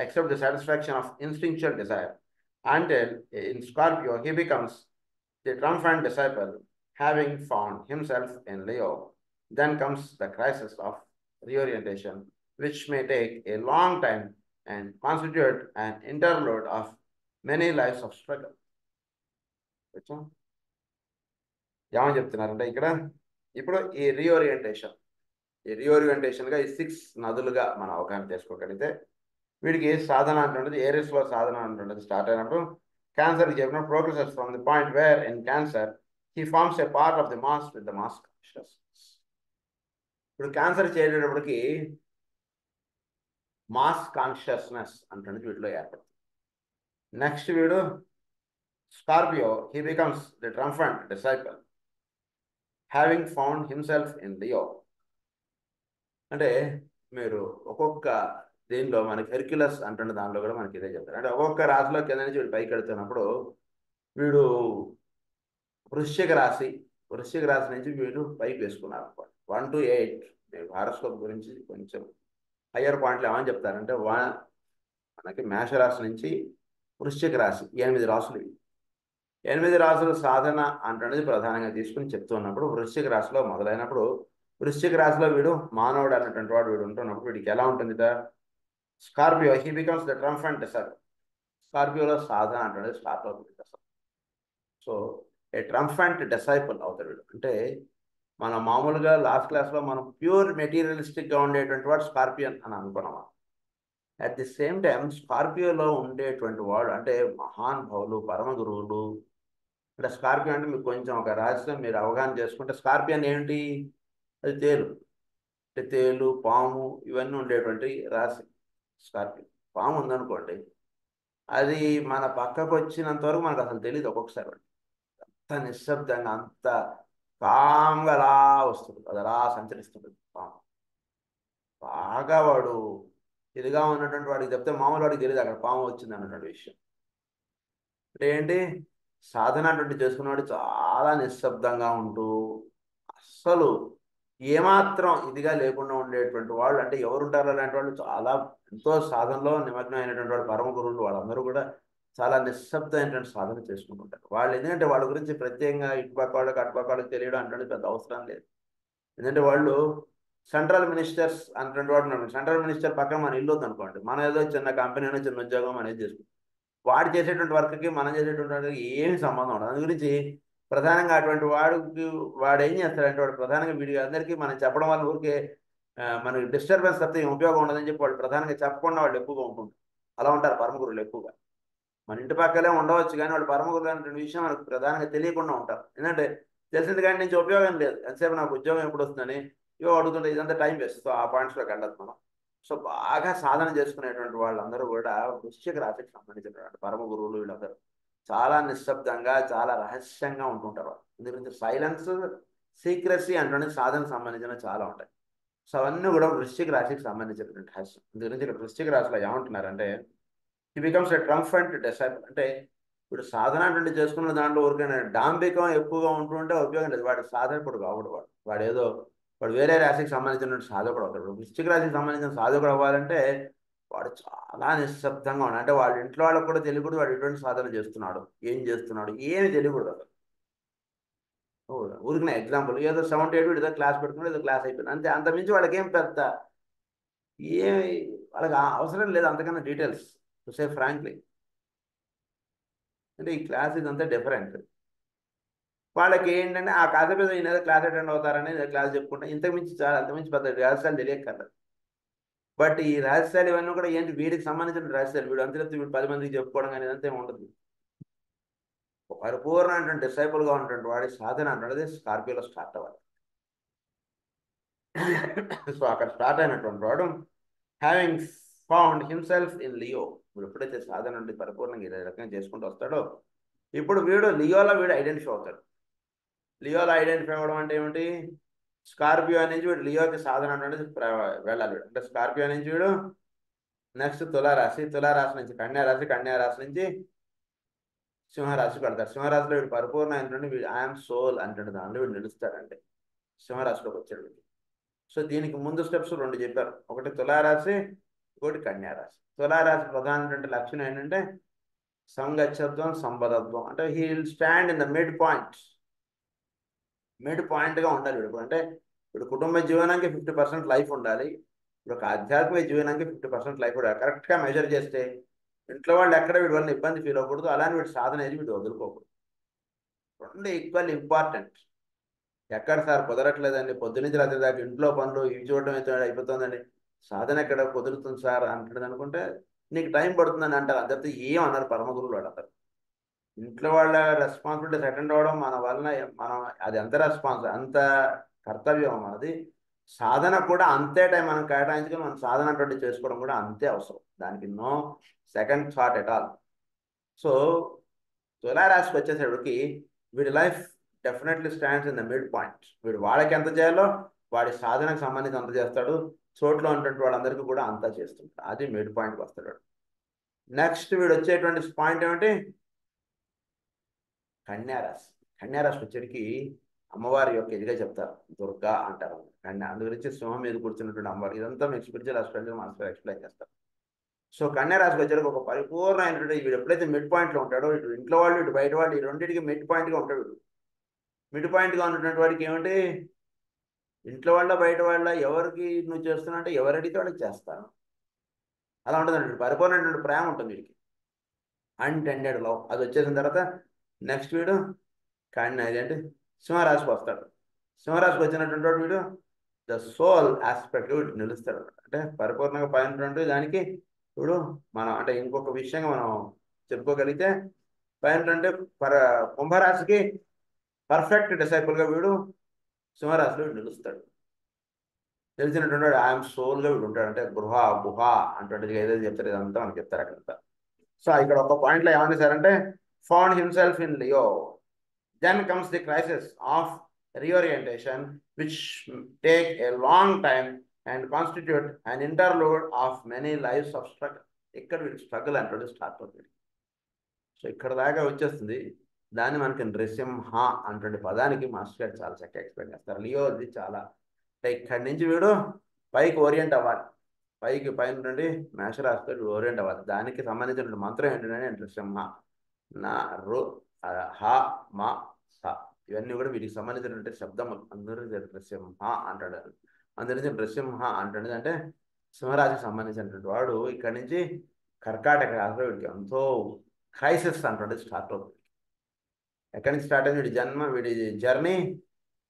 Speaker 1: except the satisfaction of instinctual desire, until in Scorpio he becomes the triumphant disciple, having found himself in Leo. Then comes the crisis of reorientation, which may take a long time and constitute an interlude of many lives of struggle. ఏమని చెప్తున్నారంటే ఇక్కడ ఇప్పుడు ఈ రీఓరియంటేషన్గా ఈ 6 నదులుగా మనం అవగాహన చేసుకోగలిగితే వీడికి సాధన అంటుండదు. ఏరియస్లో సాధన అంటుండదు. స్టార్ట్ అయినప్పుడు క్యాన్సర్కి చెప్పినప్పుడు progresses from the point where in cancer he forms a part of the mass with the mass consciousness. ఇప్పుడు క్యాన్సర్ చేసేటప్పటికి మాస్ కాన్షియస్నెస్ అంటున్నది వీటిలో ఏర్పడుతుంది. నెక్స్ట్ వీడు Scorpio he becomes the triumphant disciple having found himself in Leo. అంటే మీరు ఒక్కొక్క దీనిలో మనకి హెర్క్యులస్ అంటున్న దానిలో కూడా మనకి ఇదే చెప్తారు. అంటే ఒక్కొక్క రాశిలో కింద నుంచి వీడు పైకి వెళ్తున్నప్పుడు వీడు వృశ్చిక రాశి నుంచి వీడు పైకి వేసుకున్నారు 1 to 8. మీరు హారోస్కోప్ గురించి కొంచెం హయ్యర్ పాయింట్లు ఏమని చెప్తారంటే మనకి మేషరాశి నుంచి వృశ్చిక రాశి 8 రాశులు. 8 రాశుల సాధన అంటున్నది ప్రధానంగా తీసుకుని చెప్తున్నప్పుడు వృశ్చిక రాశిలో మొదలైనప్పుడు వృశ్చిక రాశిలో వీడు మానవుడు అన్నటువంటి వాడు వీడు ఉంటున్నప్పుడు వీడికి ఎలా ఉంటుందిట, Scorpio he becomes the triumphant disciple. స్కార్పియోలో సాధన అంటున్నది స్టార్ట్ అవుతుంది. సో ఏ ట్రంఫంట్ డిసైపుల్ అవుతాడు వీడు. అంటే మనం మామూలుగా లాస్ట్ క్లాస్లో మనం ప్యూర్ మెటీరియలిస్టిక్గా ఉండేటువంటి వాడు స్కార్పియన్ అని అనుకున్నాం. అట్ ది సేమ్ టైం స్కార్పియోలో ఉండేటువంటి వాడు అంటే మహానుభావులు, పరమ గురువులు. అంటే స్కార్పియో అంటే మీకు కొంచెం ఒక రహస్యం మీరు అవగాహన చేసుకుంటే, స్కార్పియన్ ఏంటి, అది తేలు. అంటే తేలు, పాము ఇవన్నీ ఉండేటువంటి రాశి స్కార్పియో. పాము ఉందనుకోండి, అది మన పక్కకు వచ్చినంత వరకు మనకు అసలు తెలియదు. ఒక్కొక్కసారి అంత నిశ్శబ్దంగా అంత కామ్గా అలా వస్తుంది, అది అలా సంచరిస్తుంటుంది పాము. బాగా వాడు ఇదిగా ఉన్నటువంటి వాడికి చెప్తే మామూలు వాడికి తెలియదు అక్కడ పాము వచ్చింది అన్నటువంటి విషయం. అంటే ఏంటి, సాధన అటువంటి చేసుకున్నవాడు చాలా నిశ్శబ్దంగా ఉంటూ అస్సలు ఏమాత్రం ఇదిగా లేకుండా ఉండేటువంటి వాళ్ళు అంటే ఎవరుంటారు అలాంటి వాళ్ళు చాలా ఎంతో సాధనలో నిమగ్నం అయినటువంటి వాళ్ళు పరమ గురువులు వాళ్ళందరూ కూడా చాలా నిశ్శబ్దమైనటువంటి సాధన చేసుకుంటుంటారు. వాళ్ళు ఎందుకంటే వాళ్ళ గురించి ప్రత్యేకంగా ఇటుపక్క వాళ్ళకి అటుపక్క వాళ్ళకి తెలియడం అంటే పెద్ద అవసరం లేదు. ఎందుకంటే వాళ్ళు సెంట్రల్ మినిస్టర్స్ అన్నటువంటి వాడు ఉన్నాడు. సెంట్రల్ మినిస్టర్ పక్కన మన ఇల్లు ఉందనుకోండి, మనం ఏదో చిన్న కంపెనీ చిన్న ఉద్యోగం అనేది చేసుకుంటాం. వాడు చేసేటువంటి వర్క్కి మనం చేసేటువంటి వర్క్కి ఏమి సంబంధం ఉండదు. అందు గురించి ప్రధానంగా అటువంటి వాడికి వాడు ఏం చేస్తాడంటే వాడు ప్రధానంగా వీడి అందరికీ మనం చెప్పడం వల్ల ఊరికే మనకి డిస్టర్బెన్స్ తప్పితే ఏం ఉపయోగం ఉండదని చెప్పి వాళ్ళు ప్రధానంగా చెప్పకుండా వాళ్ళు ఎక్కువగా ఉంటుంటారు. అలా ఉంటారు పరమ గురువులు ఎక్కువగా. మన ఇంటి పక్కలే ఉండవచ్చు కానీ వాళ్ళు పరమ గురువులు అనేటువంటి విషయం మనకు ప్రధానంగా తెలియకుండా ఉంటారు. ఎందుకంటే తెలిసింది కానీ నుంచి ఉపయోగం లేదు. ఎంతసేపు నాకు ఉద్యోగం ఎప్పుడు వస్తుందని ఇవో అడుగుతుంటే ఇదంతా టైం వేస్ట్. సో ఆ పాయింట్స్లోకి వెళ్ళదు మనం. సో బాగా సాధన చేసుకునేటువంటి వాళ్ళందరూ కూడా వృశ్చిక రాశికి సంబంధించినటువంటి పరమ గురువులు వీళ్ళందరూ చాలా నిశ్శబ్దంగా చాలా రహస్యంగా ఉంటుంటారు. ఎందుకంటే సైలెన్స్ సీక్రసీ అంటే సాధనకు సంబంధించిన చాలా ఉంటాయి. సో అవన్నీ కూడా వృశ్చిక రాశికి సంబంధించినటువంటి రహస్యం. గురించి ఇక్కడ వృశ్చిక రాశిలో ఏమంటున్నారంటే ఈ బికమ్స్ ఎ ట్రంఫెంట్ డిసైపుల్. అంటే ఇప్పుడు సాధన అంటే చేసుకున్న దాంట్లో ఊరికైనా డాంబికం ఎక్కువగా ఉంటుంటే ఉపయోగం లేదు. వాడు సాధకుడు కావడు. వాడు ఏదో వాడు వేరే రాశికి సంబంధించిన సాధకుడు అవుతాడు. వృశ్చిక రాశికి సంబంధించిన సాధకుడు అవ్వాలంటే వాడు చాలా నిశ్శబ్దంగా ఉన్నాడు. అంటే వాళ్ళ ఇంట్లో వాళ్ళకి కూడా తెలియకూడదు వాడు ఎటువంటి సాధన చేస్తున్నాడు, ఏం చేస్తున్నాడు, ఏమి తెలియకూడదు అసలు. ఊరికి ఎగ్జాంపుల్ ఏదో 78 ఏదో క్లాస్ పెట్టుకుని ఏదో క్లాస్ అయిపోయింది అంతే. అంతమించి వాళ్ళకి ఏం పెద్ద ఏమి వాళ్ళకి అవసరం లేదు అంతకన్నా డీటెయిల్స్ టు సే ఫ్రాంక్లీ. అంటే ఈ క్లాస్ ఇదంతా డిఫరెంట్. వాళ్ళకి ఏంటంటే ఆ కథ మీద ఈయన ఏదో క్లాస్ అటెండ్ అవుతారని క్లాస్ చెప్పుకుంటే ఇంతకుమించి చాలా అంతకుమించి పెద్ద రహస్యాలు తెలియక్కర్లేదు. బట్ ఈ రహస్యాలు ఇవన్నీ కూడా ఏంటి వీడికి సంబంధించిన రహస్యాలు. వీడు అంతే వీడు 10 మందికి చెప్పుకోవడం కానీ ఇదంతా ఏమి ఉండదు. పరిపూర్ణ డిసైపుల్గా ఉన్నటువంటి వాడి సాధన అంటే స్కార్పియోలో స్టార్ట్ అవ్వాలి. సో అక్కడ స్టార్ట్ అయినటువంటి వాడు having found himself in Leo. ఇప్పుడు ఎప్పుడైతే సాధన నుండి పరిపూర్ణంగా ఈ రకంగా చేసుకుంటూ వస్తాడో ఇప్పుడు వీడు లియోలో ఐడెంటిఫై అవుతాడు. లియోలో ఐడెంటిఫై అవ్వడం అంటే ఏమిటి? స్కార్పియో నుంచి వీడు లియోకి సాధన అనేది వెళ్ళాలి. అంటే స్కార్పియో నుంచి వీడు నెక్స్ట్ తులారాశి, తులారాశి నుంచి కన్యారాశి, కన్యారాశి నుంచి సింహరాశి పెడతారు. సింహరాశిలో వీడు పరిపూర్ణ ఏంటంటే వీడు ఐఎమ్ సోల్ అంటే దాంట్లో వీడు నిలుస్తాడంటే సింహరాశిలోకి వచ్చాడు. సో దీనికి ముందు స్టెప్స్ 2 చెప్పారు. ఒకటి తులారాశి, ఇంకోటి కన్యారాశి. తులారాశి ప్రధానటువంటి లక్షణం ఏంటంటే సంగచ్చత్వం, సంపదత్వం. అంటే he will stand in the mid point. Mid పాయింట్గా ఉండాలి వీడు. అంటే ఇప్పుడు కుటుంబ జీవనానికి 50% లైఫ్ ఉండాలి. ఇప్పుడు ఒక ఆధ్యాత్మిక జీవనానికి 50% లైఫ్ ఉండాలి. కరెక్ట్గా మెజర్ చేస్తే ఇంట్లో వాళ్ళు ఎక్కడ వీడి వల్ల ఇబ్బంది ఫీల్ అవ్వకూడదు. అలానే వీడి సాధన అనేది వీడు వదులుకోకూడదు. 2 ఈక్వల్ ఇంపార్టెంట్. ఎక్కడ సార్ కుదరట్లేదండి, పొద్దునుంచి రాత్రి దాకా ఇంట్లో పనులు ఇవి చూడడం అయిపోతుందండి, సాధన ఎక్కడ కుదురుతుంది సార్ అంటాడు అనుకుంటే నీకు టైం పడుతుందని అంటారు. అంతే ఏం అన్నారు పరమ గురువులు అంటారు. ఇంట్లో వాళ్ళ రెస్పాన్సిబిలిటీస్ అటెండ్ అవ్వడం మన వలన మనం అది ఎంత అంత కర్తవ్యం మనది. సాధన కూడా అంతే టైం మనం కేటాయించుకొని మనం సాధన అటువంటి చేసుకోవడం కూడా అంతే అవసరం. దానికి no second thought at all. So తులారాశికి వచ్చేసరికి వీడి life definitely stands in the mid point. వీడు వాళ్ళకి ఎంత చేయాలో వాడి సాధనకు సంబంధించి అంత చేస్తాడు. చోట్లో ఉన్నటువంటి వాళ్ళందరికీ కూడా అంతా చేస్తుంటాడు. అది మిడ్ పాయింట్కి వస్తాడు. నెక్స్ట్ వీడు వచ్చేటువంటి పాయింట్ ఏమిటి? కన్యారాశి. కన్యారాశి వచ్చేటికి అమ్మవారి యొక్క ఇదిగా చెప్తారు, దుర్గా అంటారు. అందు గురించి సింహం మీద కూర్చున్నటువంటి అమ్మవారు. ఇదంతా మీకు స్పిరిచువల్ ఆస్ట్రాలజీ మాస్టర్ ఎక్స్ప్లెయిన్ చేస్తారు. సో కన్యారాశికి వచ్చేటికి ఒక పరిపూర్ణమైనటువంటి వీడు ఎప్పుడైతే మిడ్ పాయింట్లో ఉంటాడో ఇటు ఇంట్లో వాళ్ళు ఇటు బయట వాళ్ళు ఈ రెండింటికి మిడ్ పాయింట్గా ఉంటాడు. మిడ్ పాయింట్గా ఉన్నటువంటి వాడికి ఏమిటి? ఇంట్లో వాళ్ళ బయట వాళ్ళ ఎవరికి నువ్వు చేస్తున్నా అంటే ఎవరు అడిగితే వాళ్ళకి చేస్తాను అలా ఉంటుందండి. పరిపూర్ణమైనటువంటి ప్రేమ ఉంటుంది వీడికి. అన్‌టెండెడ్ లవ్ అది వచ్చేసిన తర్వాత నెక్స్ట్ వీడు అంటే సింహరాశికి వస్తాడు. సింహరాశికి వచ్చినటువంటి వాడు వీడు ద సోల్ ఆస్పెక్ట్ వీడు నిలుస్తాడు. అంటే పరిపూర్ణంగా పైన దానికి ఇప్పుడు మనం అంటే ఇంకొక విషయంగా మనం చెప్పుకోగలిగితే పైన అంటే కుంభరాశికి పర్ఫెక్ట్ డిసైపుల్గా వీడు సింహరాశిలో నిలుస్తాడు. తెలిసినటువంటి వాడు ఐఎమ్ సోల్గా వీడు ఉంటాడు. అంటే గృహ గుహ అటువంటిది ఏదైతే చెప్తారు ఇదంతా మనకి చెప్తారు అక్కడ. సో ఇక్కడ ఒక పాయింట్లో ఏమని సారంటే found himself in Leo. Then comes the crisis of reorientation, which take a long time and constitute an interlude of many lives of struggle. ఇక్కడ వీళ్ళు స్ట్రగుల్ అంటే స్టార్ట్ అవుతుంది. సో ఇక్కడ దాకా వచ్చేస్తుంది. దాన్ని మనకి నృసింహ అటువంటి పదానికి మాస్టర్ గారు చాలా చక్కగా ఎక్స్ప్లెయిన్ చేస్తారు. లియో అది చాలా అంటే ఇక్కడి నుంచి వీడు పైకి ఓరియంట్ అవ్వాలి, పైకి పైన నుండి మేషరాశితో ఓరియంట్ అవ్వాలి. దానికి సంబంధించిన మంత్రం ఏంటంటే నృసింహ నా రు హ మ స, ఇవన్నీ కూడా వీటికి సంబంధించినటువంటి శబ్దములు. అందరూ నృసింహ అంటాడు, అందరి నృసింహ అంటాడు. అంటే సింహరాశికి సంబంధించినటువంటి వాడు ఇక్కడి నుంచి కర్కాటక రాశిలో వీడికి ఎంతో క్రైసిస్ అంటాడు స్టార్ట్ అవుతుంది. ఎక్కడి నుంచి స్టార్ట్ అయింది వీడి జన్మ, వీడి జర్నీ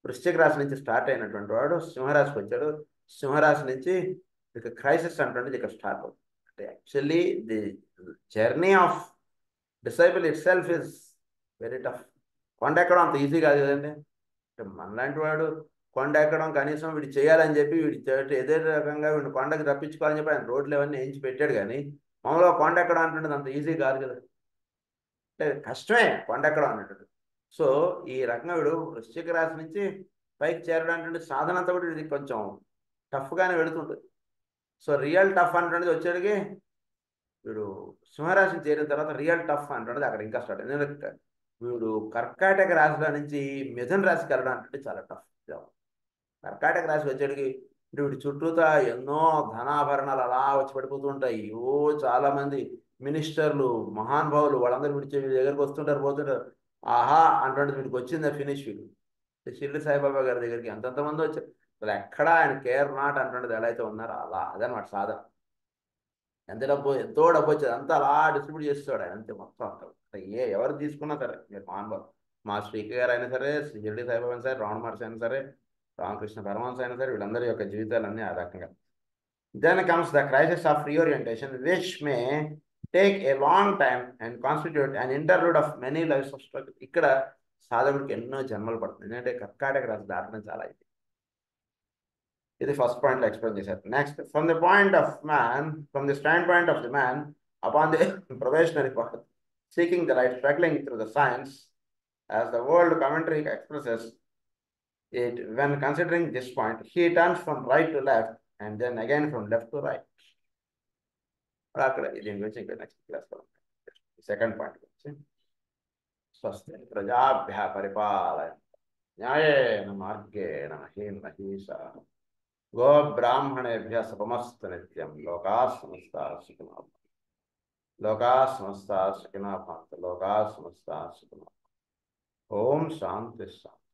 Speaker 1: వృశ్చిక రాశి నుంచి స్టార్ట్ అయినటువంటి వాడు సింహరాశికి వచ్చాడు. సింహరాశి నుంచి ఇక క్రైసిస్ అంటుండేది ఇక్కడ స్టార్ట్ అవుతుంది. అంటే actually the journey of disable it self is very tough. కొండ ఎక్కడం అంత ఈజీ కాదు కదండి. మనలాంటి వాడు కొండ ఎక్కడం కనీసం వీడు చేయాలని చెప్పి వీడి ఏదే రకంగా వీడిని కొండకి రప్పించుకోవాలని చెప్పి ఆయన రోడ్లు అవన్నీ వేయించి పెట్టాడు. కానీ మామూలుగా కొండ ఎక్కడం అంటుండేది అంత ఈజీ కాదు కదా, అంటే కష్టమే కొండ ఎక్కడం అన్నట్టు. సో ఈ రకంగా వీడు వృశ్చిక రాశి నుంచి పైకి చేరడానికి సాధన అంతా కూడా ఇది కొంచెం టఫ్గానే వెళుతుంటుంది. సో రియల్ టఫ్ అంటున్నది వచ్చేటికి వీడు సింహరాశిని చేరిన తర్వాత రియల్ టఫ్ అంటున్నది అక్కడ ఇంకా స్టార్ట్. ఎందుకంటే వీడు కర్కాటక రాశిలో నుంచి మిథున రాశికి వెళ్ళడం అంటే చాలా టఫ్. కర్కాటక రాశి వచ్చేటికి వీడి చుట్టూతా ఎన్నో ధనాభరణాలు అలా వచ్చి పడిపోతూ ఉంటాయి. చాలా మంది మినిస్టర్లు మహానుభావులు వాళ్ళందరూ వీడి దగ్గరికి వస్తుంటారు, పోతుంటారు. ఆహా అంటుంటే వీడికి వచ్చిందా ఫినిష్. వీడు షిర్డి సాయిబాబా గారి దగ్గరికి ఎంతమంది వచ్చారు, అసలు ఎక్కడా ఆయన కేర్ నాట్ అంటుండేది ఎలా అయితే ఉన్నారో అలా. అదనమాట సాధన. ఎంత డబ్బు, ఎంతో డబ్బు వచ్చేది అంతా అలా డిస్ట్రిబ్యూట్ చేస్తాడు ఆయన అంతే మొత్తం అంతా. ఎవరు తీసుకున్నా సరే మీరు మహానుభావులు, మా శ్రీక గారు అయినా సరే, షిర్డి సాయిబాబా అయినా సరే, రమణ మహర్షి అయినా సరే, రామకృష్ణ పరమహంస అయినా సరే, వీళ్ళందరి యొక్క జీవితాలన్నీ ఆ రకంగా. Then comes the crisis of reorientation, which may take a long time and constitute an interlude of many lives of struggle. ఇక్కడ సాధకుడికి ఎన్నో జన్మలు పడుతుంది, ఎందుకంటే కర్కాటక రాశి దాటడం చాలా ఇది. ఇది ఫస్ట్ పాయింట్లో ఎక్స్ప్లెయిన్ చేశారు. Next, from the point of man, from the stand point of the man upon the probationary path, seeking the light, struggling through the science, as the world commentary expresses it, when considering this point, he turns from right to left and then again from left to right. అక్కడ దీని గురించి ఇంకా next క్లాస్లో second point గురించి. స్వస్తి ప్రజాభ్య పరిపాలయ న్యాయేన మార్గేణ మహీం మహీషాః గో బ్రాహ్మణేభ్యः శుభమస్తు నిత్యం. లోకాః సమస్తాః సుఖినో భవంతు. లోకాః సమస్తాః సుఖినో భవంతు. లోకాః సమస్తాః సుఖినో భవంతు. ఓం శాంతి శాంతి.